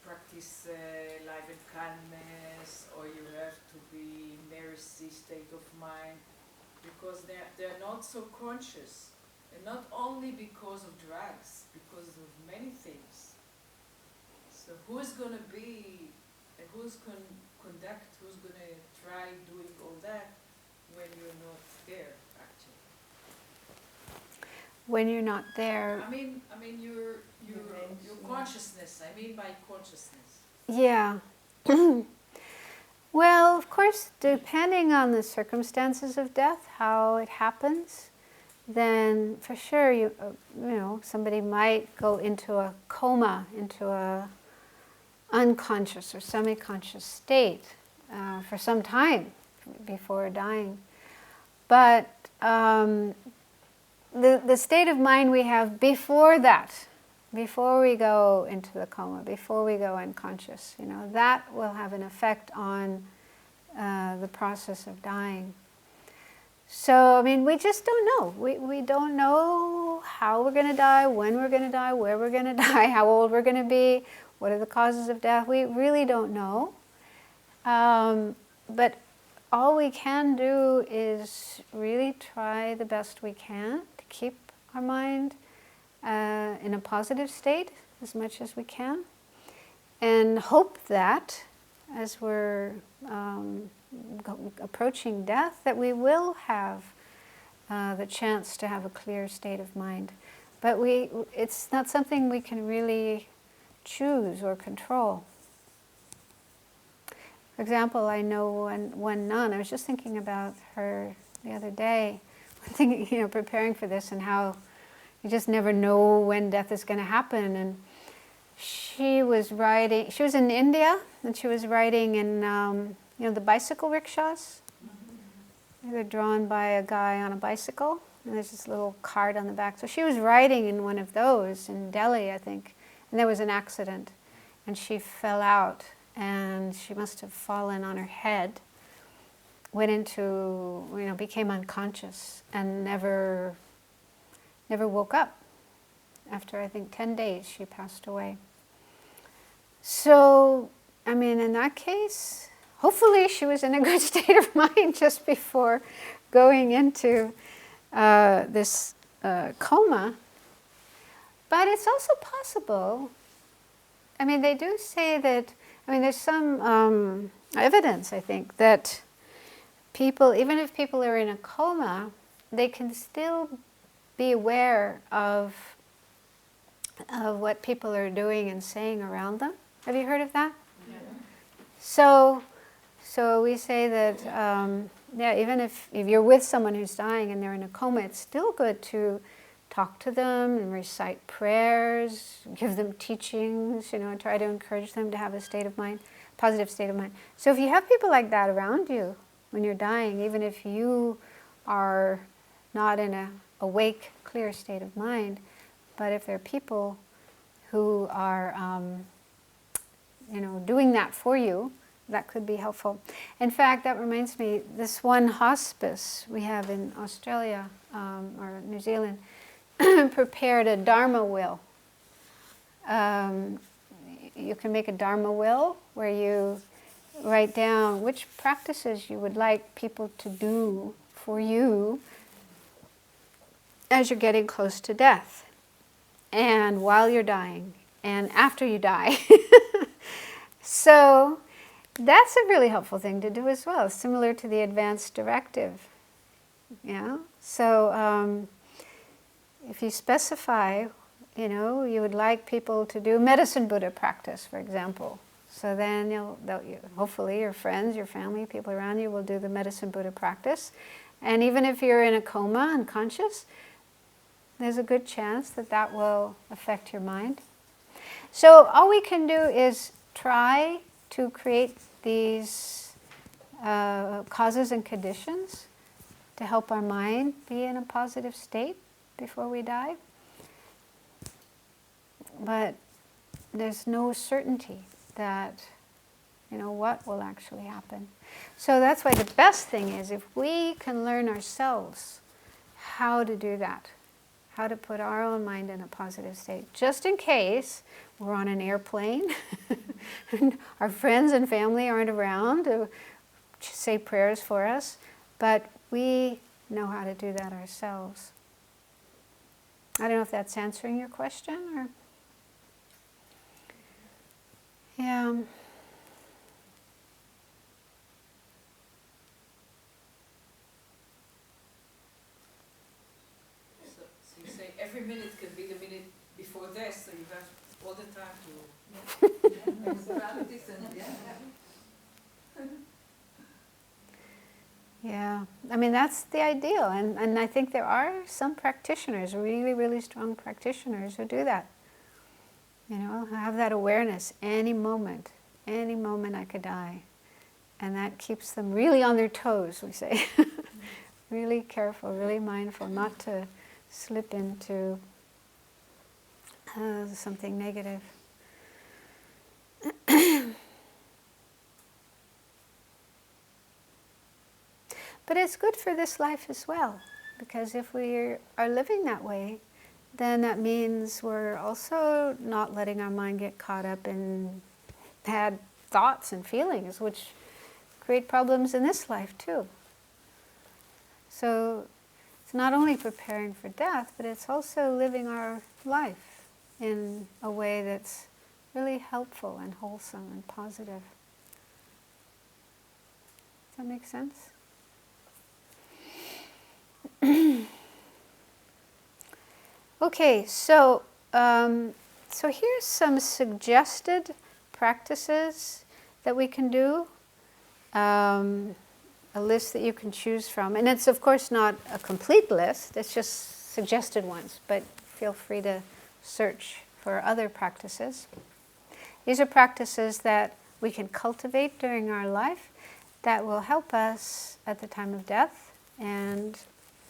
S9: practice life and kindness, or you have to be mercy state of mind, because they're not so conscious, and not only because of drugs, because of many things. So who's going to be, who's going to conduct, who's going to try doing all that when you're not there, actually?
S1: when you're not there.
S9: I mean your consciousness. I mean by consciousness.
S1: Yeah. Well, of course, depending on the circumstances of death, how it happens, then for sure you know, somebody might go into a coma, into a unconscious or semi-conscious state for some time before dying. But the state of mind we have before that, before we go into the coma, before we go unconscious, you know, that will have an effect on the process of dying. So, I mean, we just don't know. We don't know how we're going to die, when we're going to die, where we're going to die, how old we're going to be, what are the causes of death. We really don't know. But all we can do is really try the best we can to keep our mind in a positive state as much as we can, and hope that as we're approaching death, that we will have the chance to have a clear state of mind. But it's not something we can really choose or control. For example, I know one nun, I was just thinking about her the other day, thinking, you know, preparing for this and how you just never know when death is going to happen. And she was in India, and she was riding in, you know, the bicycle rickshaws. They're drawn by a guy on a bicycle, and there's this little cart on the back. So she was riding in one of those in Delhi, I think, and there was an accident, and she fell out, and she must have fallen on her head, went into, you know, became unconscious, and never woke up. After, I think, 10 days, she passed away. So, I mean, in that case, hopefully she was in a good state of mind just before going into this coma. But it's also possible, I mean, they do say that, I mean, there's some evidence, I think, that people, even if people are in a coma, they can still be aware of what people are doing and saying around them. Have you heard of that?
S9: Yeah.
S1: So we say that, yeah, even if you're with someone who's dying and they're in a coma, it's still good to talk to them and recite prayers, give them teachings, you know, try to encourage them to have a state of mind, positive state of mind. So if you have people like that around you when you're dying, even if you are not in a awake, clear state of mind, but if there are people who are, you know, doing that for you, that could be helpful. In fact, that reminds me, this one hospice we have in Australia or New Zealand prepared a Dharma will. You can make a Dharma will where you write down which practices you would like people to do for you as you're getting close to death, and while you're dying, and after you die. So that's a really helpful thing to do as well, similar to the advanced directive. Yeah. So if you specify, you know, you would like people to do medicine Buddha practice, for example. So then hopefully your friends, your family, people around you will do the medicine Buddha practice. And even if you're in a coma, unconscious, there's a good chance that that will affect your mind. So all we can do is try to create these causes and conditions to help our mind be in a positive state before we die. But there's no certainty that, you know, what will actually happen. So that's why the best thing is if we can learn ourselves how to do that, how to put our own mind in a positive state, just in case we're on an airplane and our friends and family aren't around to say prayers for us, but we know how to do that ourselves. I don't know if that's answering your question or... Yeah.
S9: So you say every minute can be the minute before this, so you have all the time to
S3: Practice and
S1: Yeah, I mean, that's the ideal. And I think there are some practitioners, really, really strong practitioners who do that. You know, have that awareness any moment I could die. And that keeps them really on their toes, we say. Really careful, really mindful not to slip into something negative. But it's good for this life as well, because if we are living that way, then that means we're also not letting our mind get caught up in bad thoughts and feelings, which create problems in this life too. So it's not only preparing for death, but it's also living our life in a way that's really helpful and wholesome and positive. Does that make sense? Okay, so here's some suggested practices that we can do. A list that you can choose from, and it's of course not a complete list. It's just suggested ones, but feel free to search for other practices. These are practices that we can cultivate during our life that will help us at the time of death and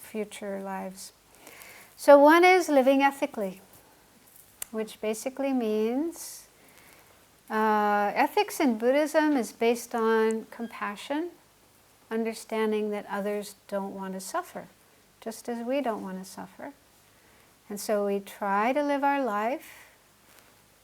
S1: future lives. So one is living ethically, which basically means ethics in Buddhism is based on compassion, understanding that others don't want to suffer, just as we don't want to suffer. And so we try to live our life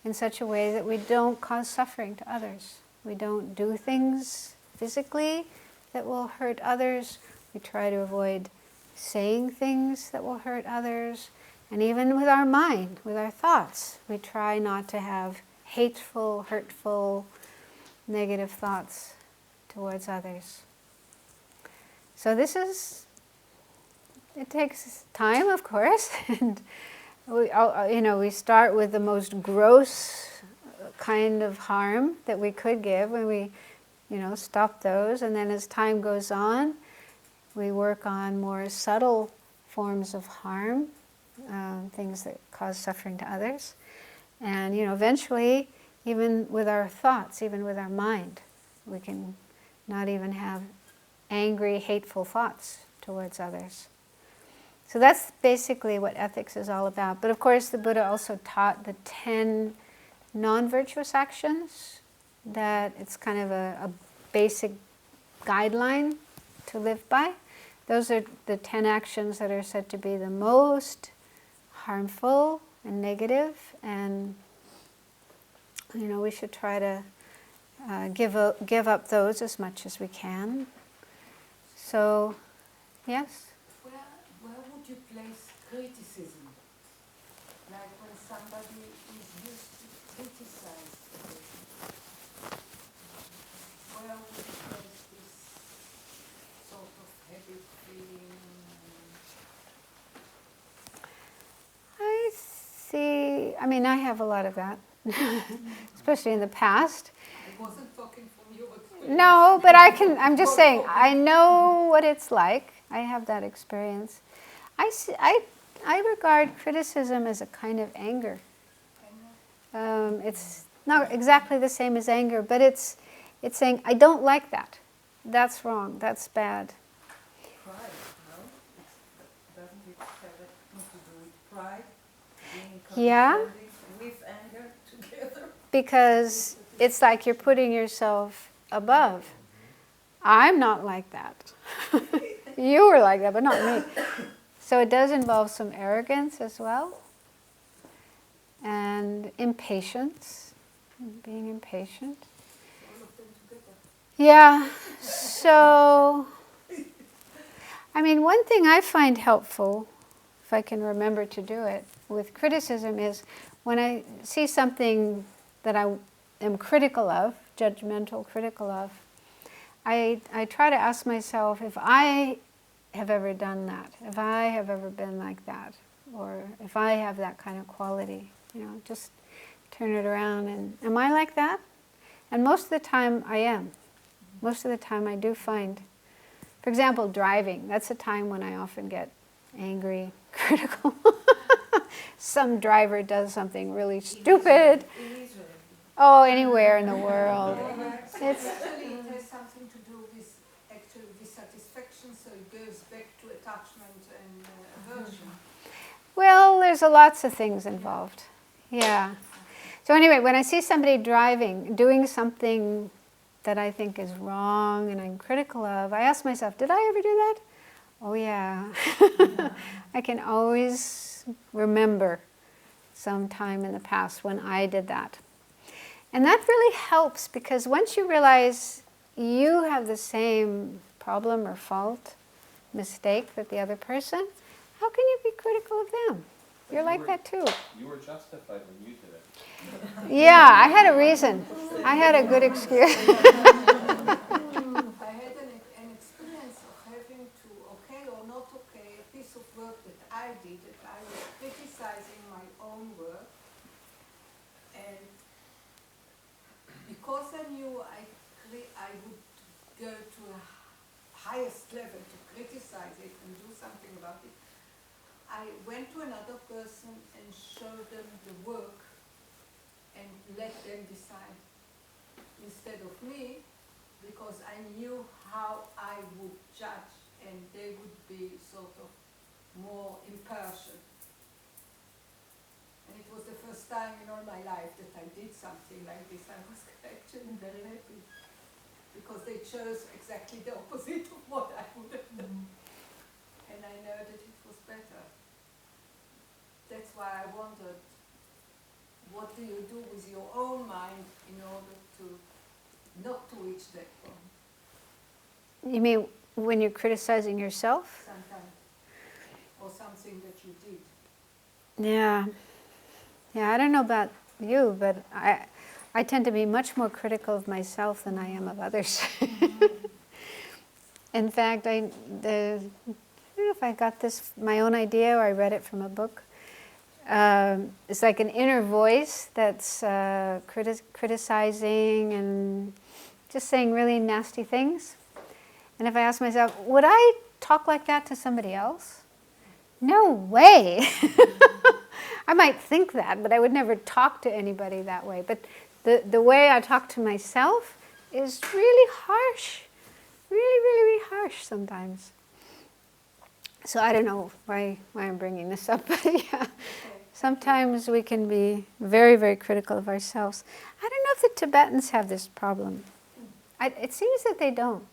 S1: in such a way that we don't cause suffering to others. We don't do things physically that will hurt others. We try to avoid saying things that will hurt others. And even with our mind, with our thoughts, we try not to have hateful, hurtful, negative thoughts towards others. So it takes time, of course, and we start with the most gross kind of harm that we could give, and we, stop those, and then as time goes on, we work on more subtle forms of harm, things that cause suffering to others, and eventually, even with our thoughts, even with our mind, we can not even have angry, hateful thoughts towards others. So that's basically what ethics is all about. But of course, the Buddha also taught the 10 non-virtuous actions, that it's kind of a basic guideline to live by. Those are the 10 actions that are said to be the most harmful and negative, and we should try to give up those as much as we can. So, yes?
S3: Where would you place criticism? Like when somebody is used to criticize the person, where would you place this sort of heavy feeling?
S1: I see, I have a lot of that, especially in the past.
S3: I wasn't talking from your experience.
S1: No, but I'm just saying, I know what it's like. I have that experience. I regard criticism as a kind of anger. It's not exactly the same as anger, but it's saying, I don't like that. That's wrong. That's bad.
S3: Pride, no? Doesn't it have anything to do with pride? Being
S1: Yeah.
S3: with anger together?
S1: Because it's like you're putting yourself above. I'm not like that. You were like that, but not me. So it does involve some arrogance as well. And impatience, being impatient.
S3: All of them together.
S1: Yeah, so, one thing I find helpful, if I can remember to do it, with criticism is when I see something that I am critical of, judgmental, critical of, I try to ask myself if I have ever done that, if I have ever been like that, or if I have that kind of quality, just turn it around. And am I like that? And most of the time I am. Most of the time I do find, for example, driving. That's a time when I often get angry, critical. Some driver does something really stupid.
S3: In Israel.
S1: Oh, anywhere in the world. It's
S7: Actually, it has something to do with actual dissatisfaction, so it goes back to attachment and aversion.
S1: Well, there's lots of things involved. Yeah. So anyway, when I see somebody driving, doing something that I think is wrong and I'm critical of, I ask myself, did I ever do that? Oh yeah. I can always remember some time in the past when I did that. And that really helps, because once you realize you have the same problem or fault, mistake that the other person, how can you be critical of them? You're like that too.
S4: You were justified when you did it.
S1: Yeah, I had a reason. I had a good excuse.
S7: I had an experience of having to okay or not okay a piece of work that I did, that I was criticizing my own work, and because I knew I would go to a highest level to criticize it and do something about it, I went to another person and showed them the work and let them decide instead of me, because I knew how I would judge and they would be sort of more impartial. And it was the first time in all my life that I did something like this. I was actually very happy, because they chose exactly the opposite of what I would have done. And I know that it was better. That's why I wondered, what do you do with your own mind in order to not to reach that point?
S1: You mean when you're criticizing yourself?
S7: Sometimes, or something that you did.
S1: Yeah. Yeah, I don't know about you, but I tend to be much more critical of myself than I am of others. In fact, I don't know if I got this, my own idea, or I read it from a book. It's like an inner voice that's criticizing and just saying really nasty things. And if I ask myself, would I talk like that to somebody else? No way. I might think that, but I would never talk to anybody that way. But the way I talk to myself is really harsh. Really, really, really harsh sometimes. So I don't know why I'm bringing this up, but yeah. Sometimes we can be very, very critical of ourselves. I don't know if the Tibetans have this problem. It seems that they don't.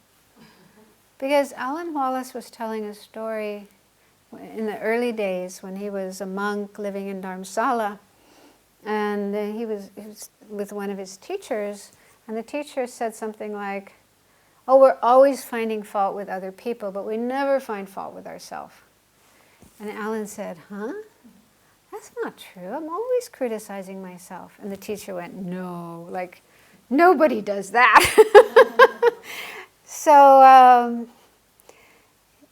S1: Because Alan Wallace was telling a story in the early days when he was a monk living in Dharamsala, and he was with one of his teachers, and the teacher said something like, oh, we're always finding fault with other people, but we never find fault with ourselves. And Alan said, huh? That's not true. I'm always criticizing myself. And the teacher went, no, like, nobody does that. So,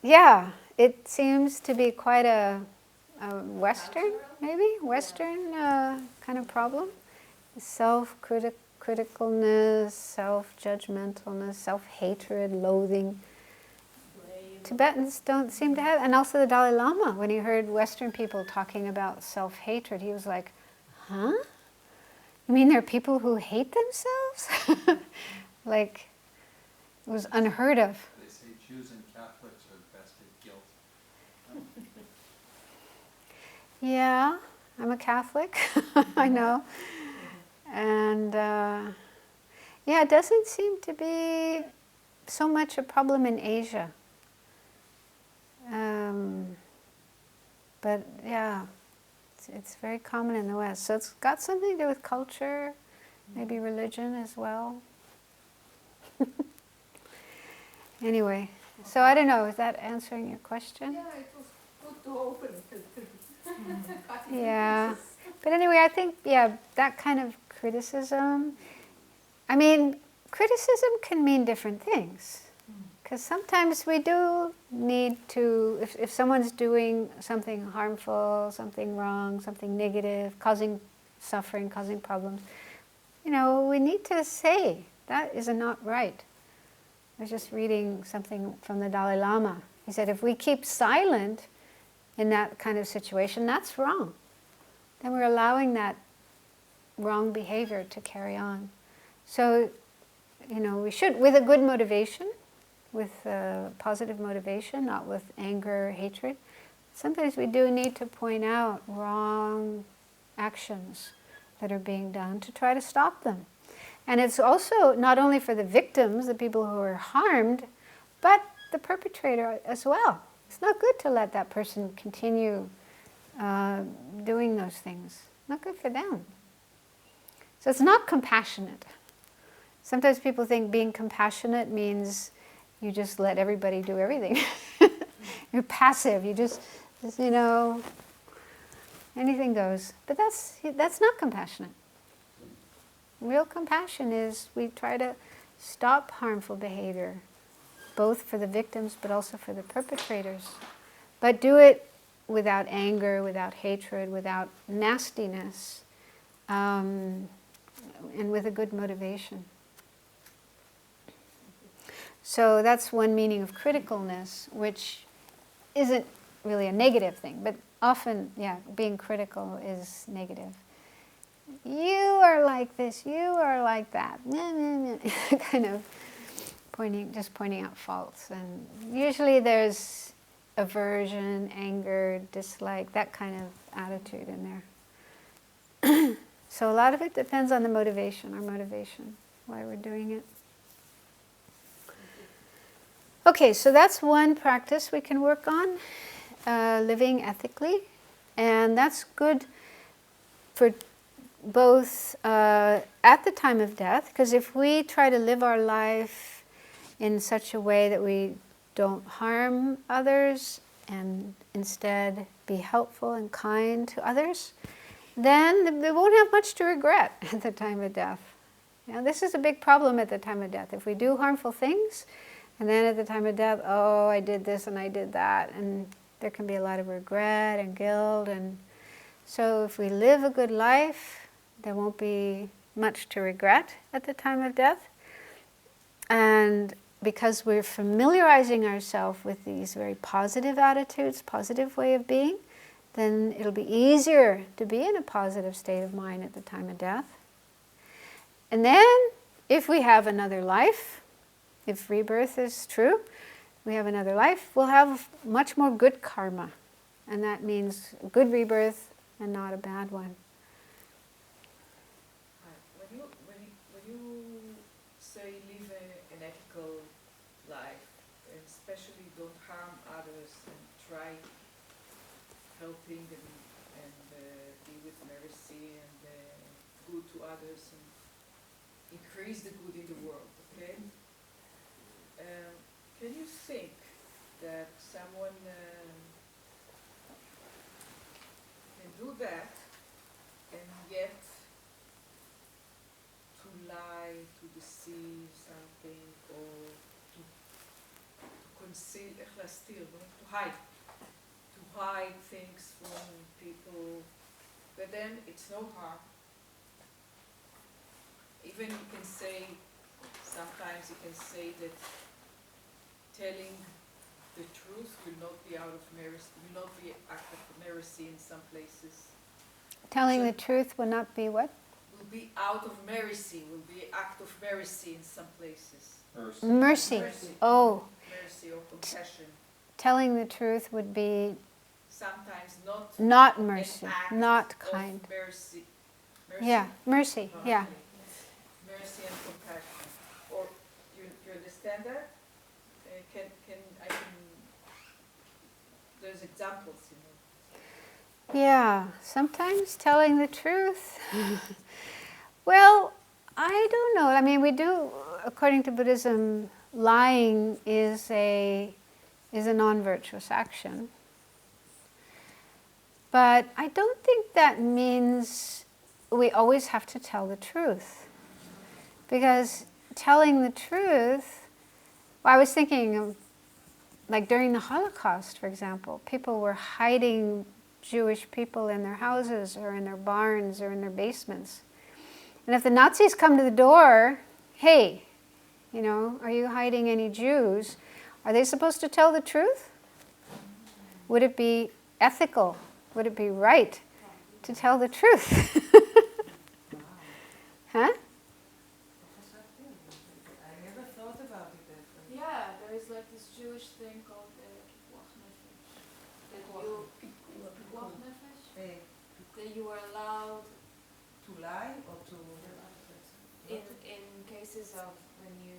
S1: yeah, it seems to be quite a Western, maybe, Western kind of problem. Self-criticalness, self-judgmentalness, self-hatred, loathing. Tibetans don't seem to have, and also the Dalai Lama, when he heard Western people talking about self-hatred, he was like, huh? You mean there are people who hate themselves? Like, it was unheard of.
S4: They say Jews and Catholics are best at guilt.
S1: Yeah, I'm a Catholic, I know. And yeah, it doesn't seem to be so much a problem in Asia. But yeah, it's very common in the West. So it's got something to do with culture, maybe religion as well. Anyway, so I don't know, is that answering your question?
S7: Yeah, it was good to open it.
S1: Yeah, but anyway, I think, yeah, that kind of criticism, I mean, criticism can mean different things. Because sometimes we do need to, if someone's doing something harmful, something wrong, something negative, causing suffering, causing problems, you know, we need to say, that is not right. I was just reading something from the Dalai Lama. He said, if we keep silent in that kind of situation, that's wrong. Then we're allowing that wrong behavior to carry on. So, you know, we should, with a good motivation, with positive motivation, not with anger or hatred. Sometimes we do need to point out wrong actions that are being done to try to stop them. And it's also not only for the victims, the people who are harmed, but the perpetrator as well. It's not good to let that person continue doing those things. Not good for them. So it's not compassionate. Sometimes people think being compassionate means you just let everybody do everything. You're passive. You just, you know, anything goes. But that's not compassionate. Real compassion is we try to stop harmful behavior, both for the victims but also for the perpetrators. But do it without anger, without hatred, without nastiness, and with a good motivation. So that's one meaning of criticalness, which isn't really a negative thing, but often, yeah, being critical is negative. You are like this, you are like that, kind of pointing out faults. And usually there's aversion, anger, dislike, that kind of attitude in there. So a lot of it depends on the motivation, our motivation, why we're doing it. Okay, so that's one practice we can work on, living ethically. And that's good for both at the time of death, because if we try to live our life in such a way that we don't harm others and instead be helpful and kind to others, then we won't have much to regret at the time of death. You know, this is a big problem at the time of death. If we do harmful things, and then at the time of death, oh, I did this and I did that, and there can be a lot of regret and guilt. And so if we live a good life, there won't be much to regret at the time of death. And because we're familiarizing ourselves with these very positive attitudes, positive way of being, then it'll be easier to be in a positive state of mind at the time of death. And then, if we have another life, if rebirth is true, we have another life, we'll have much more good karma. And that means good rebirth and not a bad one.
S9: When you say live an ethical life, and especially don't harm others and try helping and be with mercy and good to others and increase the good in the world, okay? Can you think that someone can do that and yet to lie, to deceive something, or to conceal, to hide things from people, but then it's no harm. Even you can say, sometimes you can say that telling the truth will not be out of mercy, will not be act of mercy in some places.
S1: Telling
S9: So
S1: the truth will not be what?
S9: will be out of mercy, will be act of mercy in some places.
S1: Mercy.
S9: Mercy.
S1: Oh.
S9: Mercy or compassion.
S1: Telling the truth would be
S9: Sometimes
S1: not
S9: an
S1: mercy,
S9: act
S1: not
S9: of
S1: Kind.
S9: Mercy.
S1: Yeah, mercy, yeah.
S9: Mercy and compassion. Or you understand that? There's examples, you know.
S1: Yeah, sometimes telling the truth. Well, I don't know. I mean, we do, according to Buddhism, lying is a non-virtuous action. But I don't think that means we always have to tell the truth. Because telling the truth Well, I was thinking of, like during the Holocaust, for example, people were hiding Jewish people in their houses or in their barns or in their basements. And if the Nazis come to the door, hey, you know, are you hiding any Jews? Are they supposed to tell the truth? Would it be ethical? Would it be right to tell the truth? Huh?
S3: I never thought about it that way.
S2: Yeah, there is like this Jewish thing called pikuach nefesh. Pikuach nefesh? That you are allowed
S3: To lie or to
S2: in cases of when you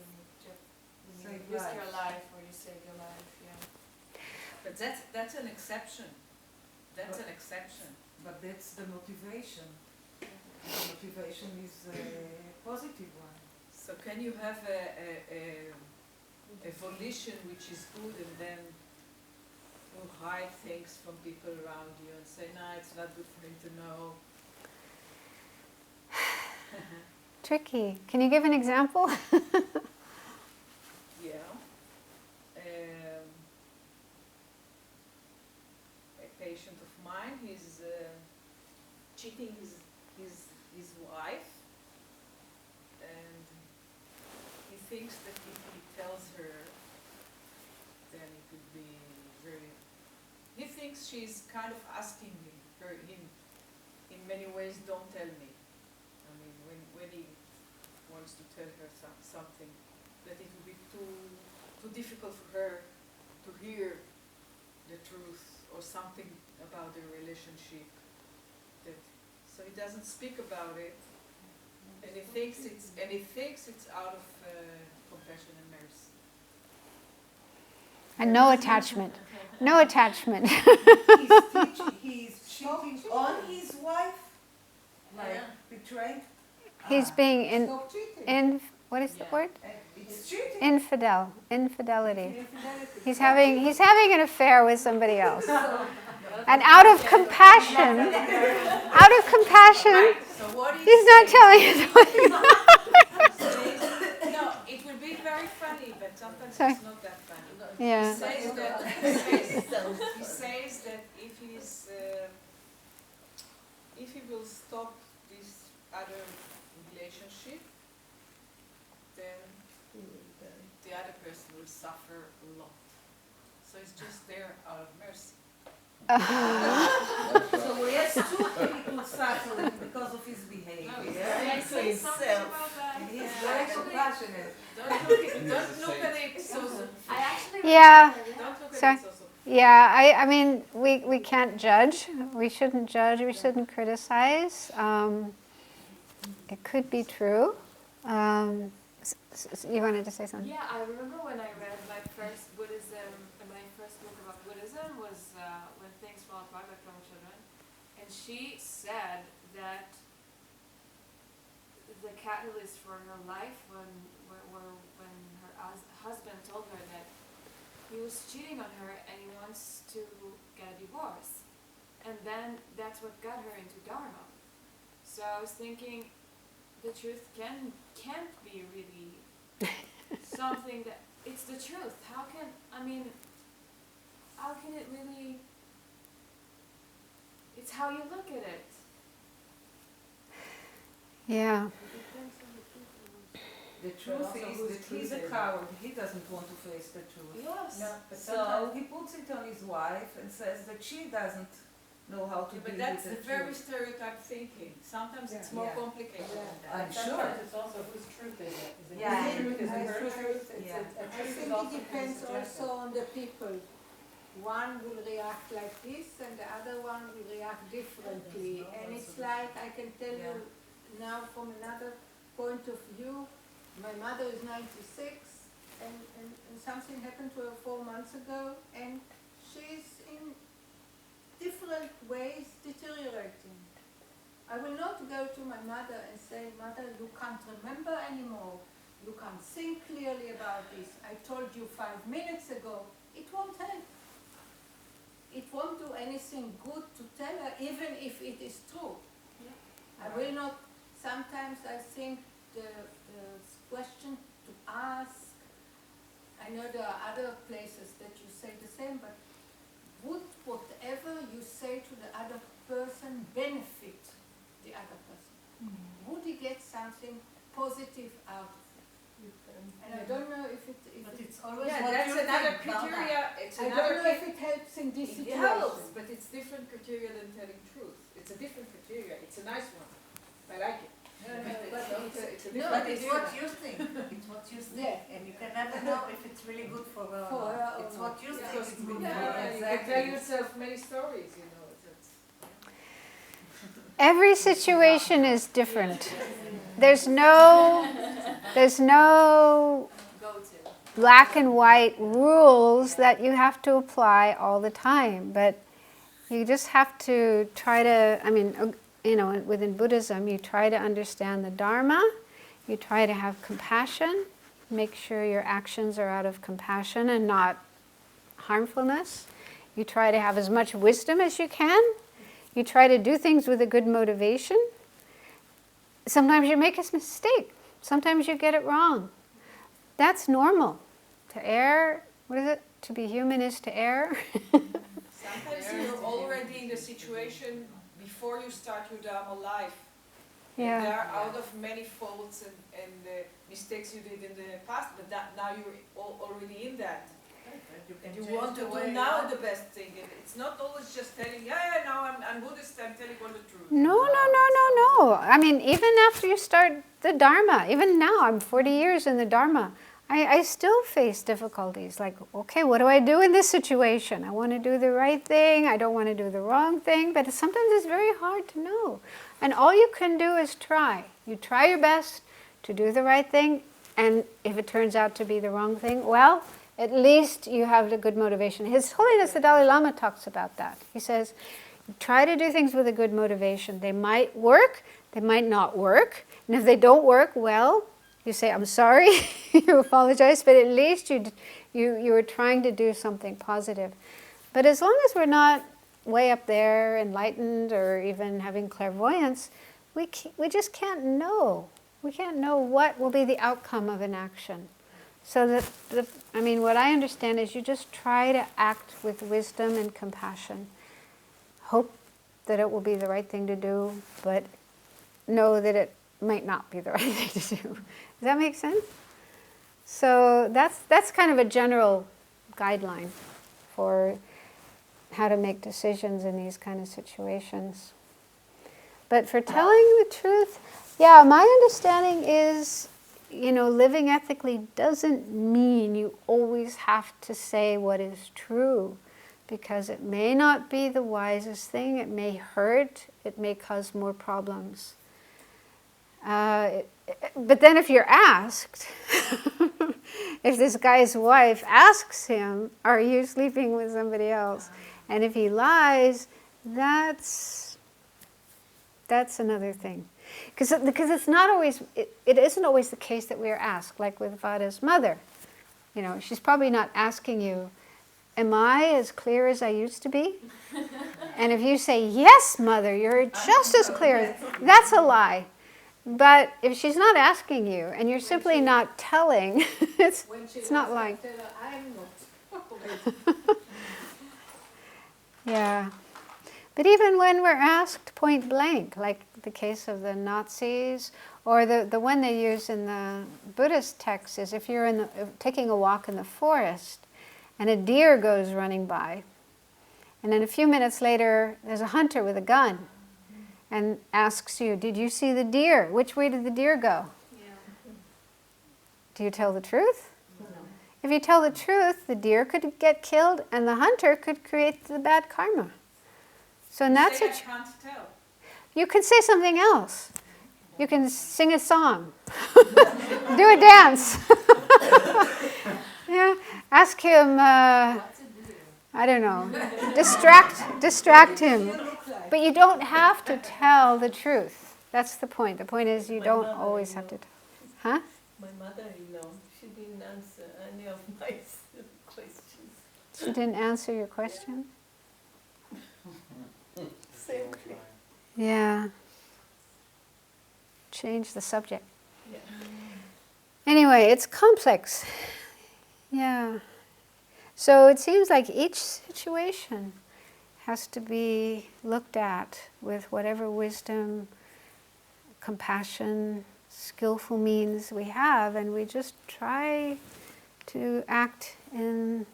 S3: Save
S2: risk your
S3: lives.
S2: life or you save your life, yeah.
S9: But that's an exception. That's an exception.
S3: But that's the motivation. The motivation is a positive one.
S9: So can you have a volition which is good and then you hide things from people around you and say, no, it's not good for him to know.
S1: Tricky. Can you give an example?
S9: Yeah. A patient of mine, he's cheating his wife, and he thinks that if he tells her, then it could be very. He thinks she's kind of asking him in many ways, don't tell me. I mean, when he wants to tell her something, that it would be too difficult for her to hear the truth or something about their relationship. So he doesn't speak about it, and he thinks it's out of compassion and mercy.
S1: And no attachment. No attachment.
S3: He's cheating on his wife, like betrayed.
S1: He's being
S6: Stop cheating.
S1: what is the word?
S3: It's cheating.
S1: Infidelity. He's having an affair with somebody else. And out of compassion,
S9: So what is
S1: he's not telling his wife.
S9: No, it will be very funny, but sometimes
S1: Sorry.
S9: it's not that funny.
S1: Yeah.
S9: He says that if he will stop this other relationship, then the other person will suffer a lot. So it's just there out of mercy.
S3: So we have two people suffering because of his behavior.
S2: Can I say something about that?
S3: And he's very compassionate.
S9: Don't look at it so.
S2: I actually
S1: Yeah.
S9: Don't look
S1: Sorry.
S9: at it so.
S1: Yeah, I mean, we can't judge. We shouldn't judge. We shouldn't criticize. It could be true. You wanted to say something?
S2: Yeah, I remember when I read my first Buddhism, my first book about Buddhism was When Things Fall Apart by From Children, and she said that the catalyst for her life when her husband told her that he was cheating on her and he wants to get a divorce, and then that's what got her into Dharma. So I was thinking, the truth can't be really something that it's the truth. How can it really? It's how you look at it.
S1: Yeah.
S3: The truth is that he's a coward. He doesn't want to face the truth.
S2: Yes.
S3: So he puts it on his wife and says that she doesn't know how to
S9: Yeah,
S3: deal
S9: but that's
S3: with
S9: the
S3: the
S9: very
S3: truth.
S9: stereotype thinking. Sometimes it's more
S3: Yeah.
S9: complicated than that.
S3: I'm sure.
S10: Sometimes it's also whose truth is it? Is it
S3: Yeah.
S10: his truth? Is it
S6: I
S10: her
S6: think-
S10: truth? It's
S3: Yeah.
S10: a
S6: I
S10: truth is
S6: think
S10: also
S6: it depends
S10: subjective.
S6: also on the people. One will react like this and the other one will react differently. And it's like, I can tell you now from another point of view, my mother is 96 and something happened to her 4 months ago and she's in different ways deteriorating. I will not go to my mother and say, Mother, you can't remember anymore. You can't think clearly about this. I told you 5 minutes ago. It won't help. It won't do anything good to tell her, even if it is true. I will not, sometimes I think the question to ask,
S11: I know there are other places that you say the same, but would whatever you say to the other person benefit the other person? Would he get something positive out of it? And I don't know if it...
S5: But it's always
S9: Yeah,
S5: what
S9: that's
S5: you
S9: another
S5: think about that.
S9: criteria, it's
S11: I
S9: another
S11: don't know if it helps in this
S9: It
S11: situation.
S9: helps, but it's different criteria than telling truth. It's a different criteria, it's a nice one. I like it. It's a
S5: No,
S9: different
S5: but it's
S9: criteria.
S5: what you think. It's what you think,
S11: Yeah.
S5: and you can never know if it's really good for her
S11: For
S5: or
S11: her
S5: not.
S11: or
S5: It's
S11: not.
S5: what you
S11: Yeah.
S5: think it's good for
S9: Yeah,
S5: her.
S9: you can tell yourself many stories, you know.
S1: Every situation is different. There's no
S2: Go-to.
S1: black and white rules that you have to apply all the time, but you just have to try to, I mean, you know, within Buddhism, you try to understand the Dharma, you try to have compassion, make sure your actions are out of compassion and not harmfulness. You try to have as much wisdom as you can. You try to do things with a good motivation. Sometimes you make a mistake. Sometimes you get it wrong. That's normal. To err, what is it? To be human is to err.
S9: Sometimes you're already in the situation before you start your Dharma life.
S1: Yeah.
S9: And they are out of many faults and mistakes you did in the past, but now you're already in that. And you want to do now the best thing. And it's not always just telling, now I'm Buddhist, I'm telling all the truth.
S1: No. I mean, even after you start the Dharma, even now, I'm 40 years in the Dharma, I still face difficulties. Like, okay, what do I do in this situation? I want to do the right thing, I don't want to do the wrong thing, but sometimes it's very hard to know. And all you can do is try. You try your best to do the right thing, and if it turns out to be the wrong thing, well, at least you have a good motivation. His Holiness the Dalai Lama talks about that. He says, try to do things with a good motivation. They might work, they might not work. And if they don't work, well, you say, I'm sorry, you apologize, but at least you were trying to do something positive. But as long as we're not way up there, enlightened, or even having clairvoyance, we just can't know. We can't know what will be the outcome of an action. So what I understand is you just try to act with wisdom and compassion. Hope that it will be the right thing to do, but know that it might not be the right thing to do. Does that make sense? So that's kind of a general guideline for how to make decisions in these kind of situations. But for telling the truth, yeah, my understanding is, living ethically doesn't mean you always have to say what is true, because it may not be the wisest thing, it may hurt, it may cause more problems. But then if you're asked, if this guy's wife asks him, are you sleeping with somebody else? And if he lies, that's another thing. Because it's not always, it isn't always the case that we are asked, like with Vada's mother. She's probably not asking you, am I as clear as I used to be? And if you say, yes, mother, you're just as clear, that's a lie. But if she's not asking you, and you're simply not telling, it's not lying.
S11: I'm not.
S1: Yeah. But even when we're asked point blank, like the case of the Nazis, or the one they use in the Buddhist texts is if you're taking a walk in the forest and a deer goes running by, and then a few minutes later there's a hunter with a gun and asks you, did you see the deer? Which way did the deer go?
S2: Yeah.
S1: Do you tell the truth? No. If you tell the truth, the deer could get killed and the hunter could create the bad karma. So in that situation, you can say something else. You can sing a song, do a dance. Yeah, ask him. I don't know. Distract him. But you don't have to tell the truth. That's the point. The point is you don't always have to. Huh?
S6: My mother-in-law, she didn't answer any of my questions.
S1: She didn't answer your question?
S6: Same thing.
S1: Yeah. Change the subject.
S6: Yeah.
S1: Anyway, it's complex. Yeah. So it seems like each situation has to be looked at with whatever wisdom, compassion, skillful means we have, and we just try to act in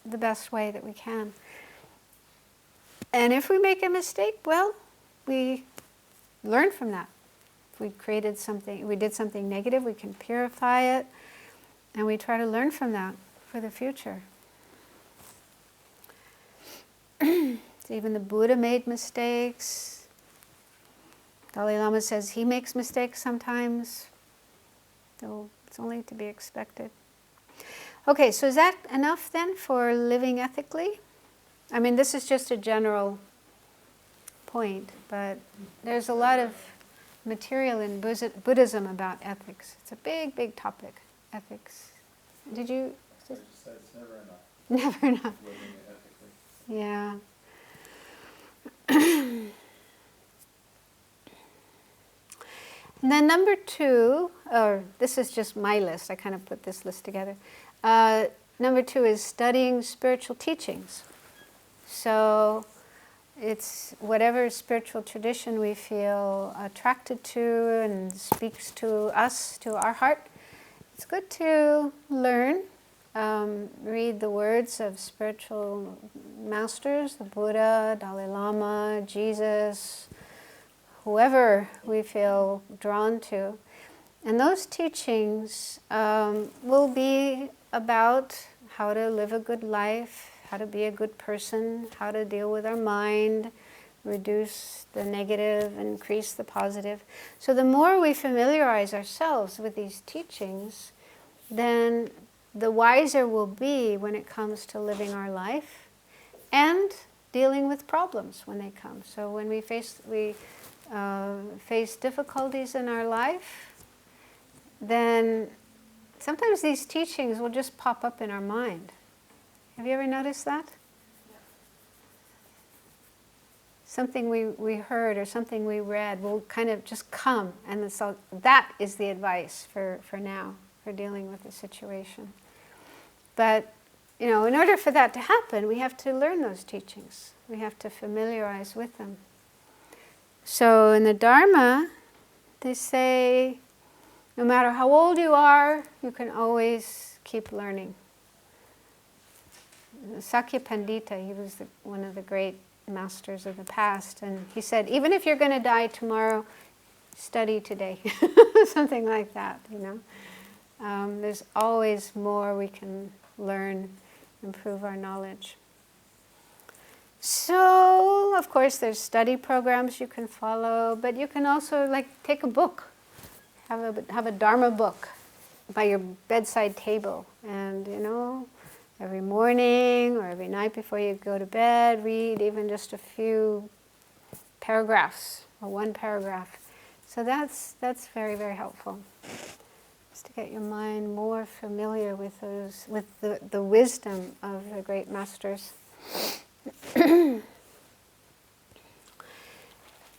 S1: the best way that we can. And if we make a mistake, well, we learn from that. If we created something, we did something negative, we can purify it, and we try to learn from that for the future. Even the Buddha made mistakes. Dalai Lama says he makes mistakes sometimes, though it's only to be expected. Okay, so is that enough then for living ethically? I mean, this is just a general point, but there's a lot of material in Buddhism about ethics. It's a big, big topic, ethics. Did you?
S4: I just said it's never enough.
S1: Never enough.
S4: Living ethically.
S1: Yeah. And then number 2, or this is just my list, I kind of put this list together. Number 2 is studying spiritual teachings. So it's whatever spiritual tradition we feel attracted to and speaks to us, to our heart. It's good to learn, read the words of spiritual masters, the Buddha, Dalai Lama, Jesus, whoever we feel drawn to. And those teachings will be about how to live a good life, how to be a good person, how to deal with our mind, reduce the negative, increase the positive. So the more we familiarize ourselves with these teachings, then the wiser we'll be when it comes to living our life and dealing with problems when they come. So when we face difficulties in our life, then sometimes these teachings will just pop up in our mind. Have you ever noticed that? Something we heard or something we read will kind of just come, and so that is the advice for now, for dealing with the situation. But, in order for that to happen, we have to learn those teachings. We have to familiarize with them. So in the Dharma, they say, no matter how old you are, you can always keep learning. Sakya Pandita, he was one of the great masters of the past, and he said, even if you're going to die tomorrow, study today. Something like that, There's always more we can learn, improve our knowledge. So, of course, there's study programs you can follow, but you can also take a book, have a Dharma book by your bedside table, and every morning or every night before you go to bed, read even just a few paragraphs or one paragraph. So that's very, very helpful. Just to get your mind more familiar with the wisdom of the great masters. And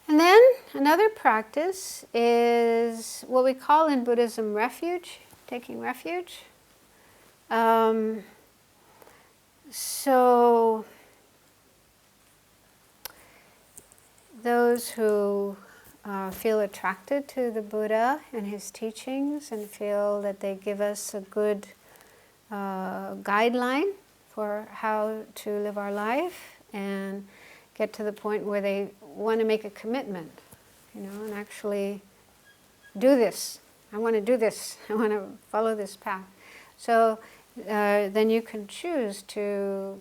S1: then another practice is what we call in Buddhism refuge, taking refuge. So those who feel attracted to the Buddha and his teachings and feel that they give us a good guideline for how to live our life and get to the point where they want to make a commitment, and actually do this. I want to do this. I want to follow this path. So then you can choose to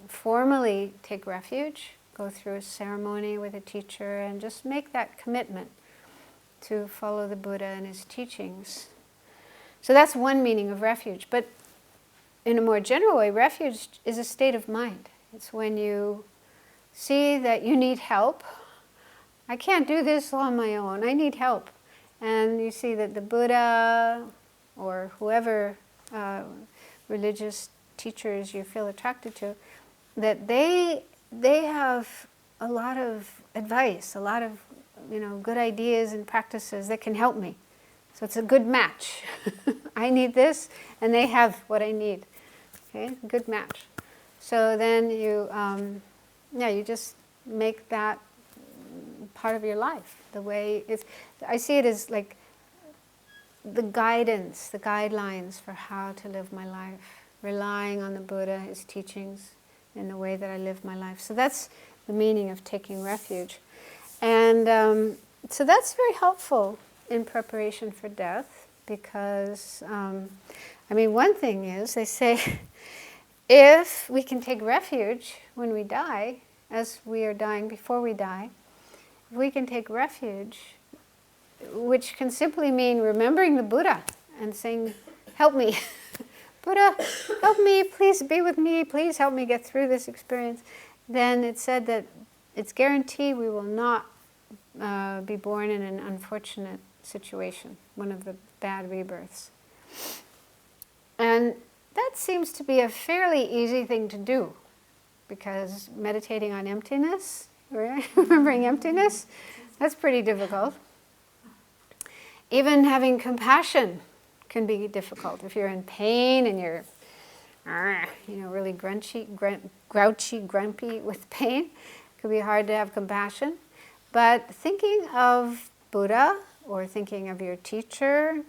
S1: formally take refuge, go through a ceremony with a teacher, and just make that commitment to follow the Buddha and his teachings. So that's one meaning of refuge. But in a more general way, refuge is a state of mind. It's when you see that you need help. I can't do this on my own. I need help. And you see that the Buddha or whoever religious teachers you feel attracted to, that they have a lot of advice, a lot of good ideas and practices that can help me. So it's a good match. I need this, and they have what I need. Okay, good match. So then you, you just make that part of your life. The way it's, I see it as like the guidance, the guidelines for how to live my life, relying on the Buddha, his teachings, in the way that I live my life. So that's the meaning of taking refuge. And so that's very helpful in preparation for death, because, one thing is, they say, if we can take refuge when we die, as we are dying before we die, if we can take refuge, which can simply mean remembering the Buddha and saying, help me. Buddha, help me, please be with me, please help me get through this experience. Then it's said that it's guaranteed we will not be born in an unfortunate situation, one of the bad rebirths. And that seems to be a fairly easy thing to do, because meditating on emptiness, right? Remembering emptiness, that's pretty difficult. Even having compassion can be difficult. If you're in pain and you're really grouchy, grumpy with pain, it could be hard to have compassion. But thinking of Buddha, or thinking of your teacher,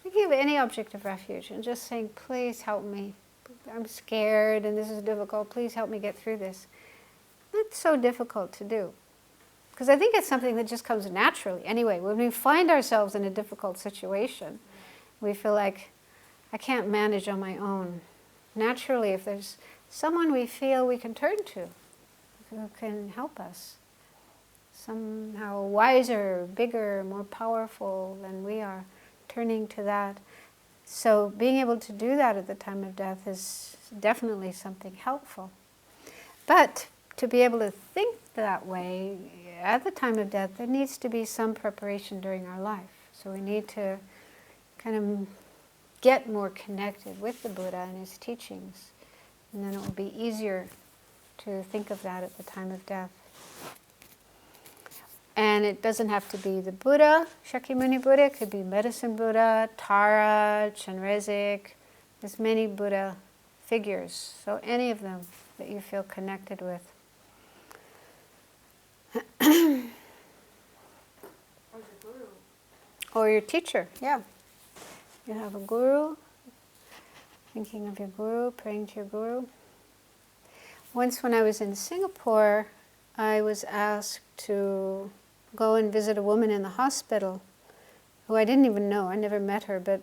S1: thinking of any object of refuge, and just saying, please help me. I'm scared and this is difficult. Please help me get through this. Not so difficult to do. Because I think it's something that just comes naturally. Anyway, when we find ourselves in a difficult situation, we feel like, I can't manage on my own. Naturally, if there's someone we feel we can turn to, who can help us, somehow wiser, bigger, more powerful than we are, turning to that. So being able to do that at the time of death is definitely something helpful. But to be able to think that way at the time of death, there needs to be some preparation during our life. So we need to kind of get more connected with the Buddha and his teachings. And then it will be easier to think of that at the time of death. And it doesn't have to be the Buddha, Shakyamuni Buddha. It could be Medicine Buddha, Tara, Chenrezig. There's many Buddha figures. So any of them that you feel connected with.
S2: Or the guru.
S1: Or your teacher, yeah. You have a guru, thinking of your guru, praying to your guru. Once when I was in Singapore, I was asked to go and visit a woman in the hospital who I didn't even know. I never met her, but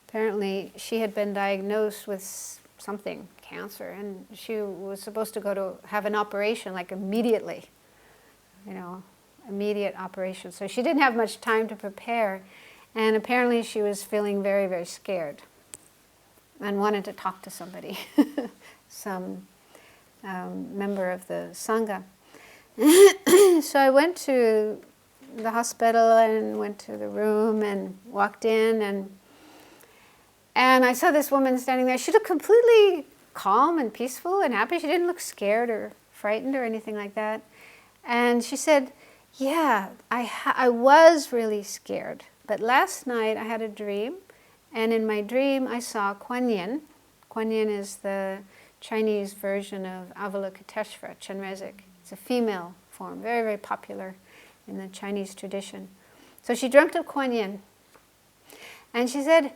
S1: apparently she had been diagnosed with something, cancer, and she was supposed to go to have an operation like immediately, immediate operation. So she didn't have much time to prepare, and apparently she was feeling very, very scared and wanted to talk to somebody, some member of the Sangye. So I went to the hospital and went to the room and walked in, and I saw this woman standing there. She looked completely calm and peaceful and happy. She didn't look scared or frightened or anything like that. And she said, yeah, I was really scared, but last night I had a dream, and in my dream I saw Kuan Yin. Kuan Yin is the Chinese version of Avalokiteshvara, Chenrezig. It's a female form, very, very popular in the Chinese tradition. So she dreamt of Kuan Yin. And she said,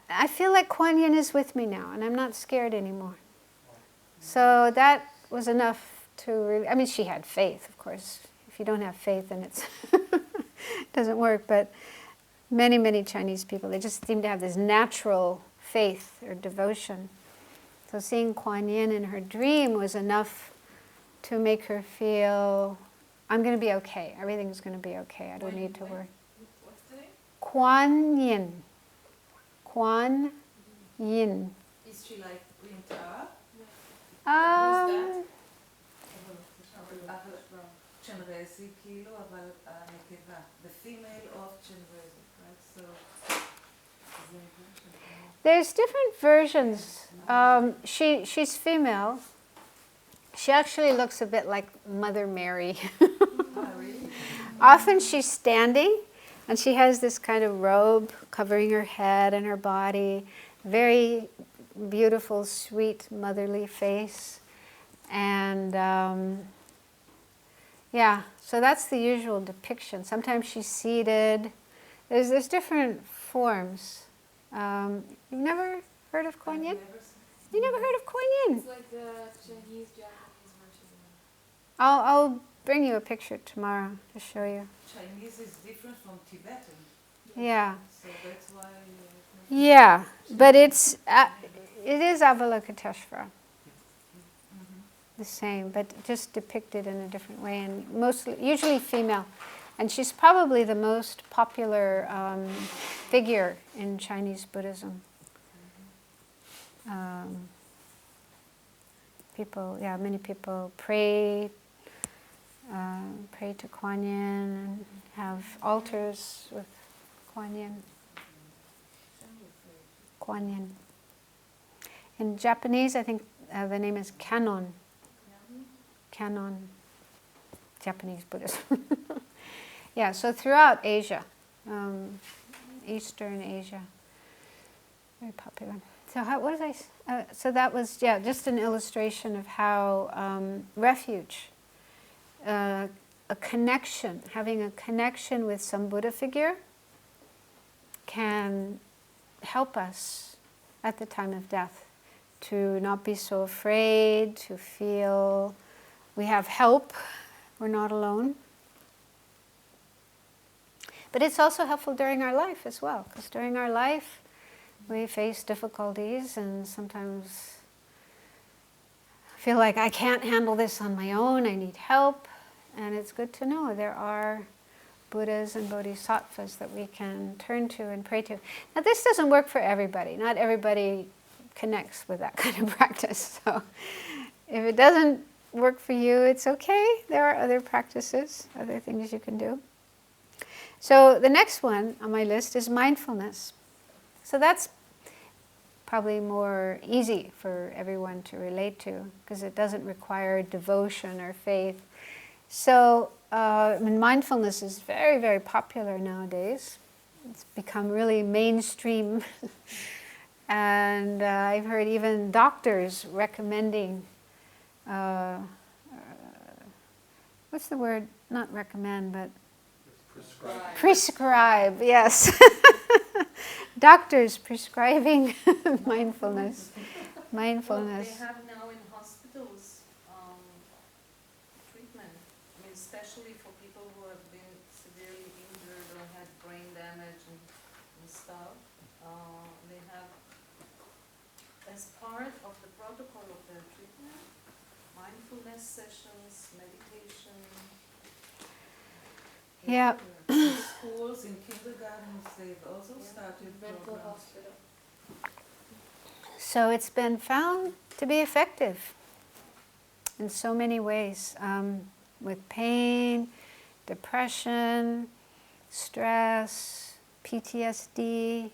S1: I feel like Kuan Yin is with me now, and I'm not scared anymore. So that was enough to really, she had faith, of course. If you don't have faith, then it doesn't work. But many, many Chinese people, they just seem to have this natural faith or devotion. So seeing Kuan Yin in her dream was enough to make her feel, I'm going to be okay. Everything's going to be okay. I don't need to worry.
S2: What's the name?
S1: Kuan Yin. Kuan Yin.
S3: Is she like Queen Tara?
S2: Who's
S3: Chenrezig כאילו, אבל הנקבה. The female of Chenrezig, right? So,
S1: there's different versions. She's female. She actually looks a bit like Mother Mary.
S3: really?
S1: Often she's standing, And she has this kind of robe covering her head and her body, very beautiful, sweet, motherly face. And yeah, so that's the usual depiction. Sometimes she's seated. There's different forms. You've never heard of Kuan Yin? You never heard of Kuan Yin?
S2: It's like the Chinese, Japanese version.
S1: I'll bring you a picture tomorrow to show you.
S3: Chinese is different from Tibetan,
S1: Yeah.
S3: so that's why.
S1: Yeah, but it is Avalokiteshvara. The same, but just depicted in a different way, and usually female. And she's probably the most popular figure in Chinese Buddhism. Many people pray to Kuan Yin and have altars with Kuan Yin. Kuan Yin. In Japanese, I think the name is Canon. Canon. Japanese Buddhism. Yeah, so throughout Asia, Eastern Asia, very popular. So what was so that was, just an illustration of how refuge, a connection, having a connection with some Buddha figure can help us at the time of death to not be so afraid, to feel we have help, we're not alone. But it's also helpful during our life as well, because during our life we face difficulties and sometimes feel like I can't handle this on my own, I need help. And it's good to know there are Buddhas and Bodhisattvas that we can turn to and pray to. Now this doesn't work for everybody. Not everybody connects with that kind of practice. So if it doesn't work for you, it's okay. There are other practices, other things you can do. So the next one on my list is mindfulness. So that's probably more easy for everyone to relate to because it doesn't require devotion or faith. So mindfulness is very, very popular nowadays. It's become really mainstream. And I've heard even doctors recommending, what's the word? Not recommend, but prescribe, yes. Doctors prescribing mindfulness. Mindfulness.
S5: Well, they have now in hospitals treatment. I mean, especially for people who have been severely injured or had brain damage and stuff. They have, as part of the protocol of their treatment, mindfulness sessions, meditation.
S1: Yeah.
S3: In schools, in kindergartens, they've also started
S8: Mental
S3: programs.
S8: hospital.
S1: So it's been found to be effective in so many ways, with pain, depression, stress, PTSD,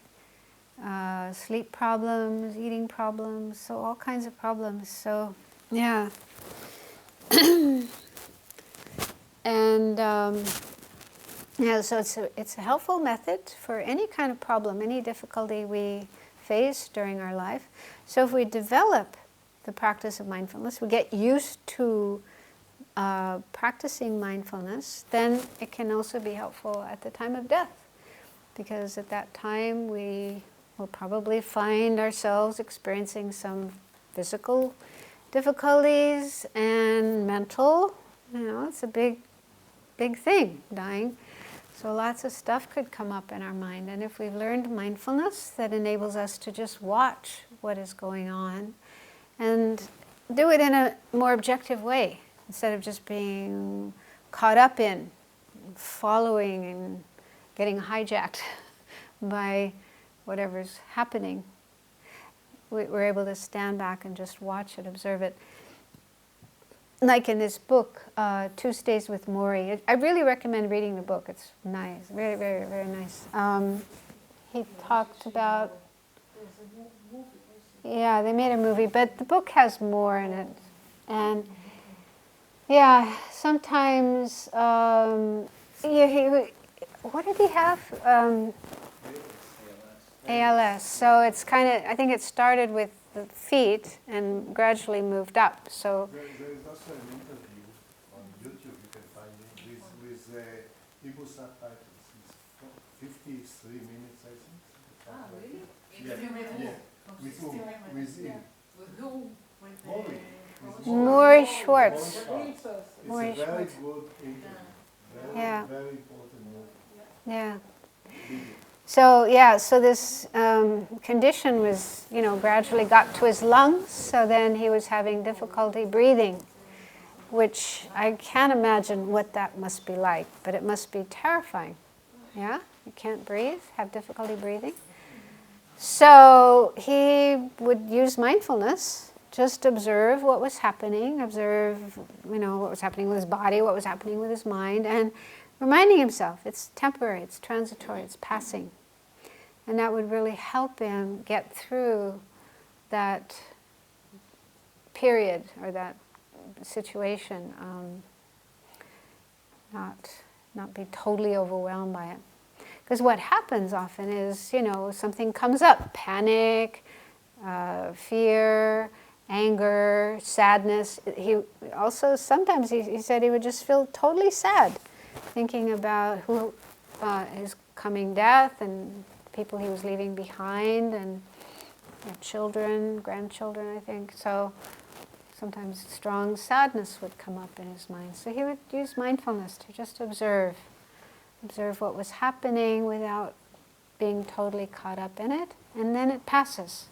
S1: sleep problems, eating problems, so all kinds of problems. So, yeah. And so it's a helpful method for any kind of problem, any difficulty we face during our life. So if we develop the practice of mindfulness, we get used to practicing mindfulness, then it can also be helpful at the time of death. Because at that time we will probably find ourselves experiencing some physical difficulties and mental. It's a big thing, dying. So lots of stuff could come up in our mind. And if we've learned mindfulness, that enables us to just watch what is going on and do it in a more objective way, instead of just being caught up in, following and getting hijacked by whatever's happening. We're able to stand back and just watch it, observe it. Like in this book, Tuesdays with Maury. I really recommend reading the book. It's nice, very, very, very nice. He talked about, yeah, they made a movie, but the book has more in it. And yeah, sometimes what did he have? ALS. So it's kind of, I think it started with the feet and gradually moved up. So
S12: there is also an interview on YouTube, you can find it, with Hebrew subtitles. It's 53 minutes, I think.
S8: Ah, really?
S12: Yeah. With whom? With him.
S8: With who?
S12: Maury.
S1: Maury Schwartz.
S12: It's
S1: Maury
S12: a very
S1: Schwartz.
S12: good interview.
S1: Yeah.
S12: Very important movie.
S1: Yeah.
S12: Video.
S1: So yeah, so this condition was, gradually got to his lungs. So then he was having difficulty breathing, which I can't imagine what that must be like, but it must be terrifying. Yeah, you can't breathe, have difficulty breathing. So he would use mindfulness, just observe what was happening, observe, what was happening with his body, what was happening with his mind, and reminding himself it's temporary, it's transitory, it's passing. And that would really help him get through that period or that situation, not be totally overwhelmed by it. Because what happens often is, something comes up, panic, fear, anger, sadness. He also, sometimes he said he would just feel totally sad, thinking about his coming death and people he was leaving behind, and children, grandchildren, I think. So sometimes strong sadness would come up in his mind. So he would use mindfulness to just observe what was happening without being totally caught up in it, and then it passes.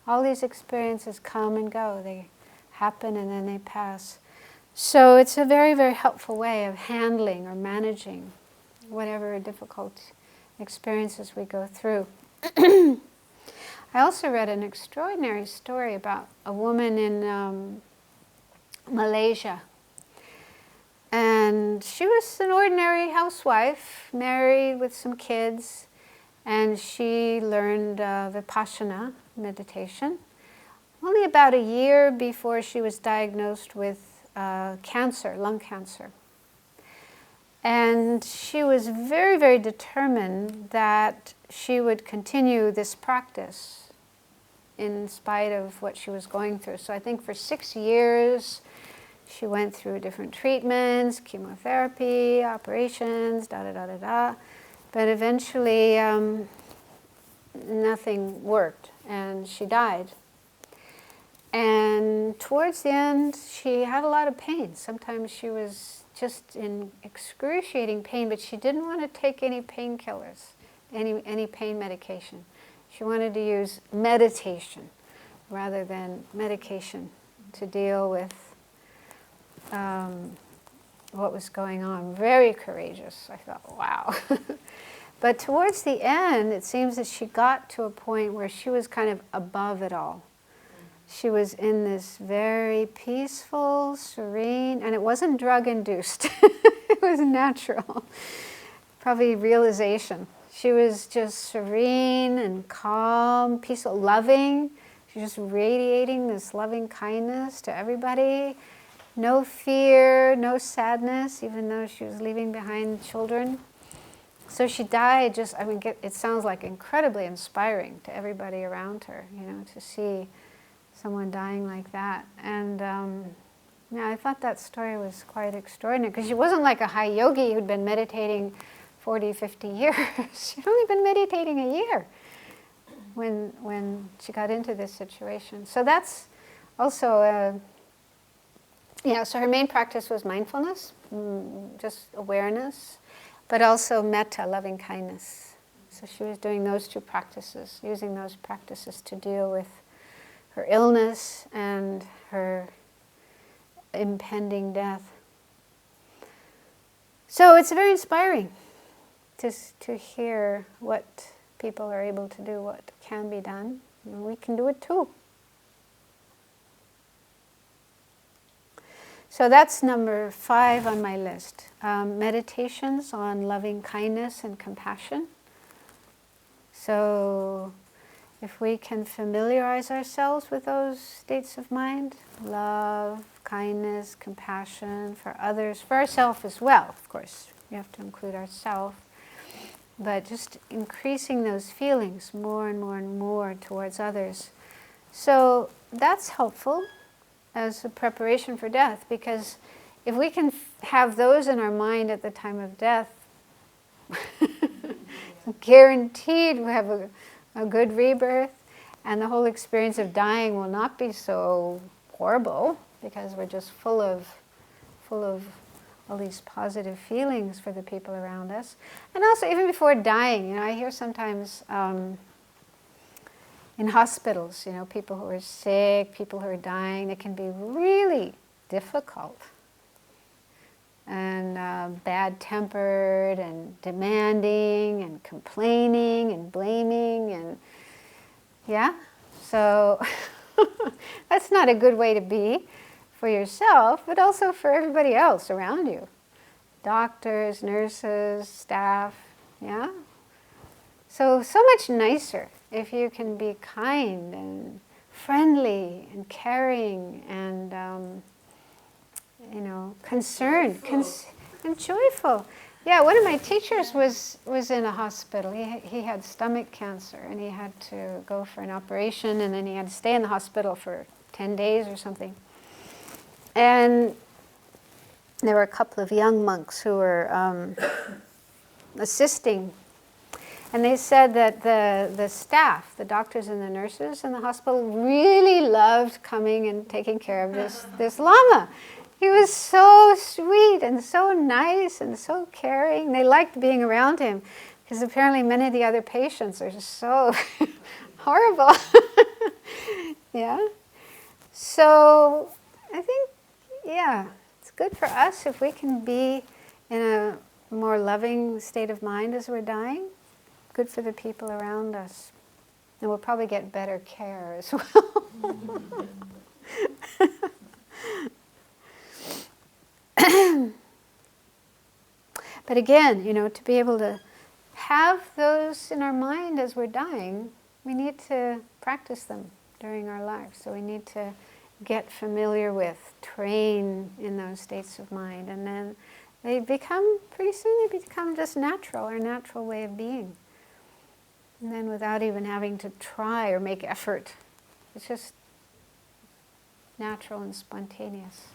S1: All these experiences come and go. They happen and then they pass. So it's a very, very helpful way of handling or managing whatever difficult experiences we go through. I also read an extraordinary story about a woman in Malaysia. And she was an ordinary housewife, married with some kids, and she learned Vipassana meditation only about a year before she was diagnosed with cancer, lung cancer. And she was very, very determined that she would continue this practice in spite of what she was going through. So I think for 6 years, she went through different treatments, chemotherapy, operations, da-da-da-da-da. But eventually, nothing worked, and she died. And towards the end, she had a lot of pain. Sometimes she was just in excruciating pain, but she didn't want to take any painkillers, any pain medication. She wanted to use meditation rather than medication to deal with what was going on. Very courageous. I thought, wow. But towards the end, it seems that she got to a point where she was kind of above it all. She was in this very peaceful, serene, and it wasn't drug-induced. It was natural. Probably realization. She was just serene and calm, peaceful, loving. She was just radiating this loving kindness to everybody. No fear, no sadness, even though she was leaving behind children. So she died it sounds like incredibly inspiring to everybody around her, to see someone dying like that. And I thought that story was quite extraordinary, because she wasn't like a high yogi who'd been meditating 40, 50 years. She'd only been meditating a year when she got into this situation. So that's also so her main practice was mindfulness, just awareness, but also metta, loving kindness. So she was doing those two practices, using those practices to deal with her illness and her impending death. So it's very inspiring to hear what people are able to do, what can be done. And we can do it too. So that's number 5 on my list. Meditations on loving kindness and compassion. So if we can familiarize ourselves with those states of mind, love, kindness, compassion for others, for ourselves as well, of course. We have to include ourselves. but just increasing those feelings more and more and more towards others. So that's helpful as a preparation for death, because if we can have those in our mind at the time of death, guaranteed we have a good rebirth, and the whole experience of dying will not be so horrible, because we're just full of all these positive feelings for the people around us. And also, even before dying, I hear sometimes in hospitals, people who are sick, people who are dying, it can be really difficult and bad-tempered and demanding and complaining and blaming and so that's not a good way to be for yourself, but also for everybody else around you. Doctors, nurses, staff, So much nicer if you can be kind and friendly and caring and, concerned and joyful. Yeah, one of my teachers was in a hospital. He had stomach cancer, and he had to go for an operation, and then he had to stay in the hospital for 10 days or something. And there were a couple of young monks who were assisting. And they said that the staff, the doctors and the nurses in the hospital, really loved coming and taking care of this lama. He was so sweet and so nice and so caring. They liked being around him, because apparently many of the other patients are just so horrible. So I think, it's good for us if we can be in a more loving state of mind as we're dying. Good for the people around us. And we'll probably get better care as well. But again, to be able to have those in our mind as we're dying, we need to practice them during our lives. So we need to get familiar with, train in those states of mind. And then pretty soon they become just natural, our natural way of being. And then without even having to try or make effort, it's just natural and spontaneous.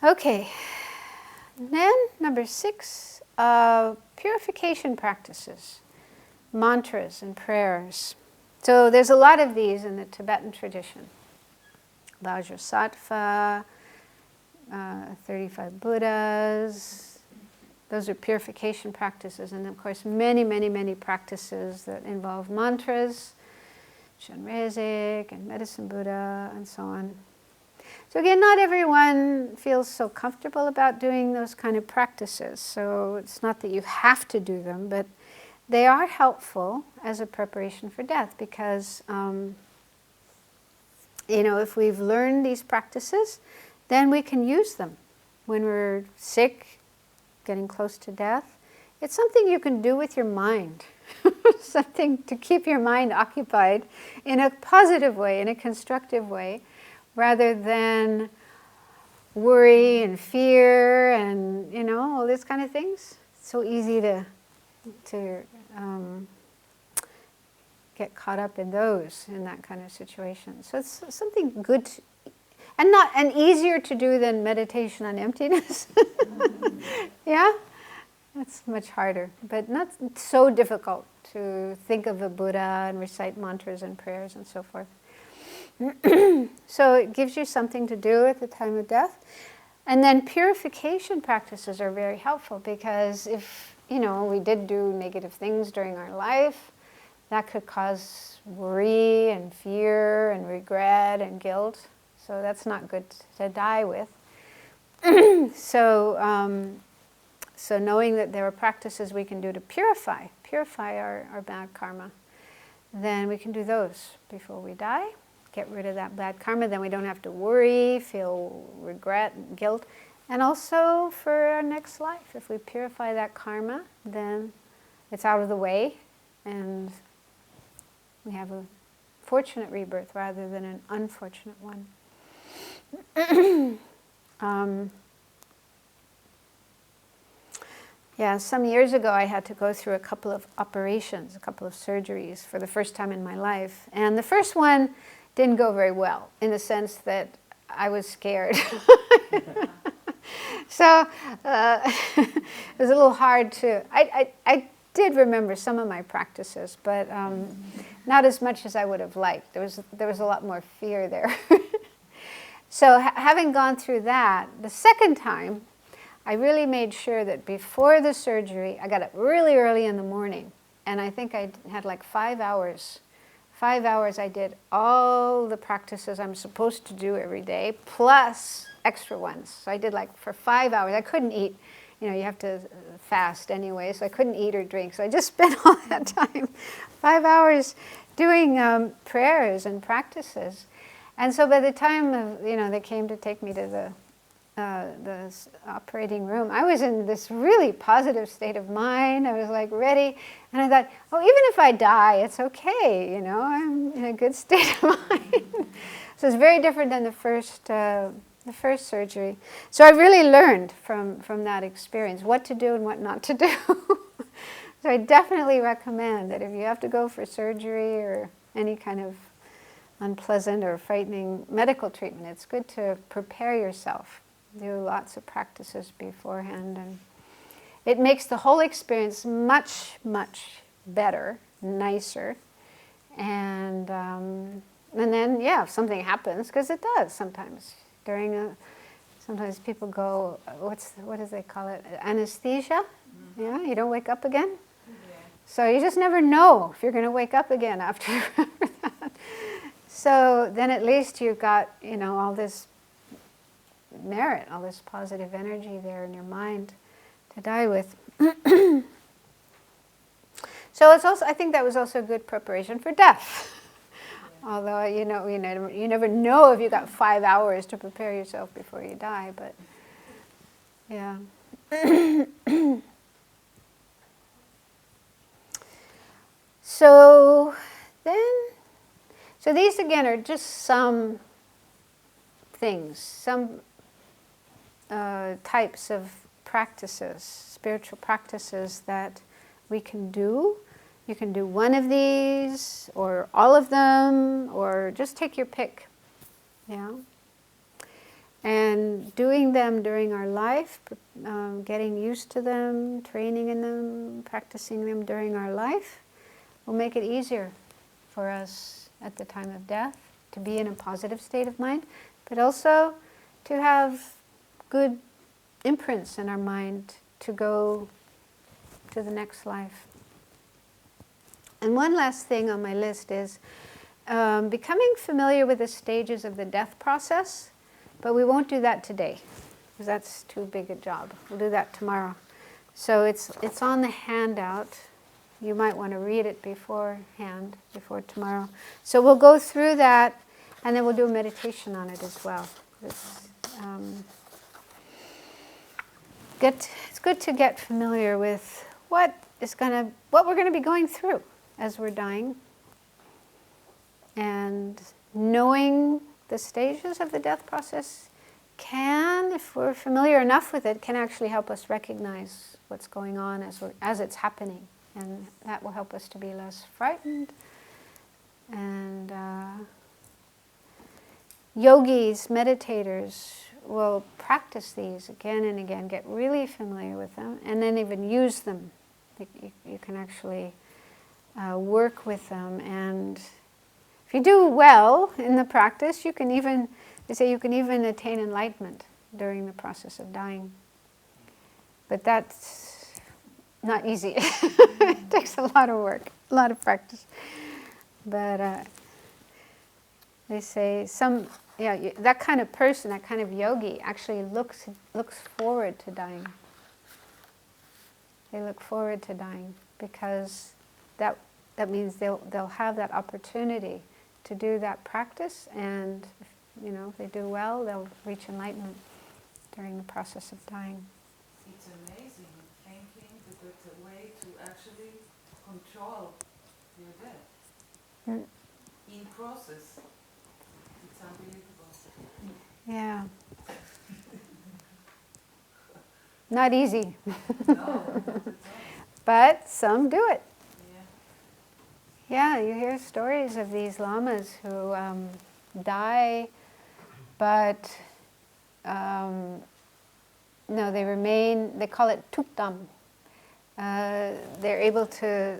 S1: Okay, then number 6, purification practices, mantras and prayers. So there's a lot of these in the Tibetan tradition. Vajrasattva, 35 Buddhas, those are purification practices. And of course, many, many, many practices that involve mantras, Shenrezik and Medicine Buddha, and so on. So again, not everyone feels so comfortable about doing those kind of practices. So it's not that you have to do them, but they are helpful as a preparation for death, because, if we've learned these practices, then we can use them when we're sick, getting close to death. It's something you can do with your mind, something to keep your mind occupied in a positive way, in a constructive way, rather than worry and fear and, all these kind of things. It's so easy to get caught up in that kind of situation. So it's something good and easier to do than meditation on emptiness. That's much harder, but not so difficult to think of the Buddha and recite mantras and prayers and so forth. So it gives you something to do at the time of death. And then purification practices are very helpful, because if, we did do negative things during our life, that could cause worry and fear and regret and guilt. So that's not good to die with. So knowing that there are practices we can do to purify our bad karma, then we can do those before we die. Get rid of that bad karma, then we don't have to worry, feel regret and guilt. And also for our next life, if we purify that karma, then it's out of the way, and we have a fortunate rebirth rather than an unfortunate one. Yeah, some years ago I had to go through a couple of operations, a couple of surgeries for the first time in my life. And the first one didn't go very well, in the sense that I was scared. So it was a little hard to... I did remember some of my practices, but not as much as I would have liked. There was a lot more fear there. So having gone through that, the second time, I really made sure that before the surgery, I got up really early in the morning, and I think I had like 5 hours. 5 hours I did all the practices I'm supposed to do every day, plus extra ones. So I did like for 5 hours. I couldn't eat. You know, you have to fast anyway, so I couldn't eat or drink. So I just spent all that time, 5 hours, doing prayers and practices. And so by the time they came to take me to the operating room, I was in this really positive state of mind. I was like ready, and I thought, oh, even if I die, it's okay. You know, I'm in a good state of mind. So it's very different than the first surgery. So I really learned from that experience what to do and what not to do. So I definitely recommend that if you have to go for surgery or any kind of unpleasant or frightening medical treatment, it's good to prepare yourself. Do lots of practices beforehand, and it makes the whole experience much, much better, nicer, and then if something happens, because it does sometimes sometimes people go, what do they call it, anesthesia? Mm-hmm. Yeah, you don't wake up again. Yeah. So you just never know if you're going to wake up again after that. So then at least you've got all this merit, all this positive energy there in your mind to die with. So I think that was also a good preparation for death. Yeah. Although you never know if you got 5 hours to prepare yourself before you die, but yeah. So these again are just some things, some types of practices, spiritual practices that we can do. You can do one of these, or all of them, or just take your pick. Yeah. And doing them during our life, getting used to them, training in them, practicing them during our life, will make it easier for us at the time of death to be in a positive state of mind, but also to have good imprints in our mind to go to the next life. And one last thing on my list is becoming familiar with the stages of the death process, but we won't do that today, because that's too big a job. We'll do that tomorrow. So it's on the handout. You might want to read it beforehand, before tomorrow. So we'll go through that, and then we'll do a meditation on it as well. It's good to get familiar with what we're going to be going through as we're dying, and knowing the stages of the death process can, if we're familiar enough with it, can actually help us recognize what's going on as it's happening, and that will help us to be less frightened. And yogis, meditators will practice these again and again, get really familiar with them, and then even use them. You can actually work with them, and if you do well in the practice, they say you can even attain enlightenment during the process of dying. But that's not easy. It takes a lot of work, a lot of practice. But they say that kind of person, that kind of yogi, actually looks forward to dying. They look forward to dying because that means they'll have that opportunity to do that practice, and if they do well, they'll reach enlightenment during the process of dying.
S3: It's amazing thinking that it's a way to actually control your death in process. It's unbelievable.
S1: Yeah. Not easy,
S3: No, not at all.
S1: but some do it.
S3: Yeah.
S1: Yeah, you hear stories of these lamas who die, but no, they remain, they call it tukdam. They're able to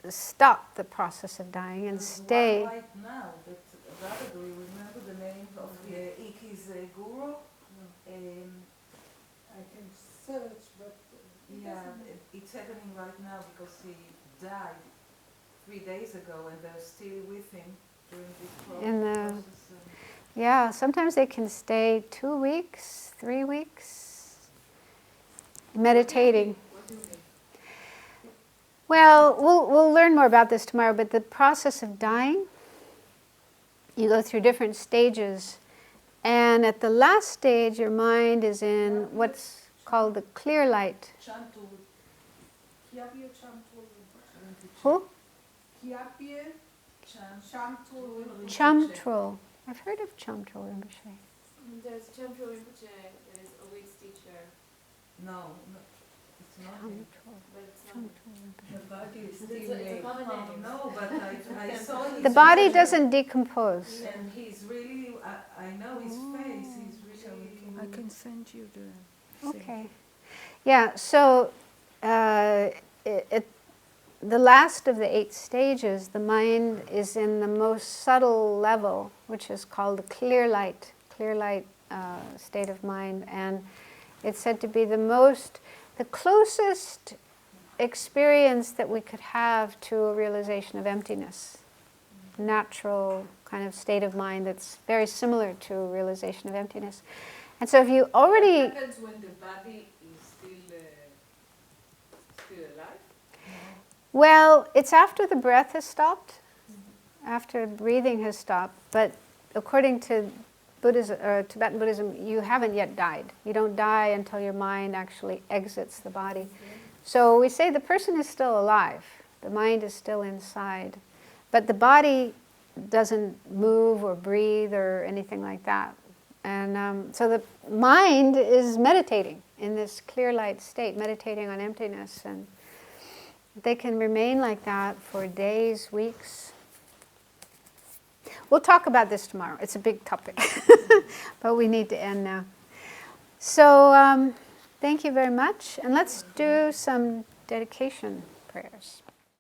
S1: stop the process of dying and
S3: There's
S1: stay.
S3: one right now that rather, do you remember the name of Iki's guru?
S10: I can search, but
S3: Yeah, it's happening right now because he died 3 days ago and they're still with him during this
S1: In the-
S3: process.
S1: Yeah, sometimes they can stay 2 weeks, 3 weeks, meditating.
S2: What do you mean?
S1: Well, we'll learn more about this tomorrow, but the process of dying, you go through different stages, and at the last stage, your mind is in what's called the clear light.
S10: Chantul. Kiapie Chantul.
S1: Who?
S10: Kiapie Chantul.
S1: Chamtrul. I've heard of Chamtrul Rinpoche.
S2: There's Champo Rinpoche, that is a week's teacher,
S3: No, it's not him.
S1: Chamtrul.
S2: but it's not.
S1: Chamtrul Rinpoche.
S6: The body is
S2: It's
S6: still
S2: a common name.
S3: No, but I saw his
S1: The body
S3: picture,
S1: doesn't decompose.
S3: and he's really, I know his face, he's really.
S9: I can send you the.
S1: Okay. Yeah, so the last of the 8 stages, the mind is in the most subtle level, which is called the clear light state of mind. And it's said to be the closest experience that we could have to a realization of emptiness. Natural kind of state of mind that's very similar to a realization of emptiness. And so if you already...
S9: What happens when the body is still alive?
S1: Well, it's after the breath has stopped, after breathing has stopped, but according to Buddhism, or Tibetan Buddhism, you haven't yet died. You don't die until your mind actually exits the body. So we say the person is still alive, the mind is still inside, but the body doesn't move or breathe or anything like that. And so the mind is meditating in this clear light state, meditating on emptiness, and they can remain like that for days, weeks. We'll talk about this tomorrow. It's a big topic, but we need to end now. So thank you very much, and let's do some dedication prayers.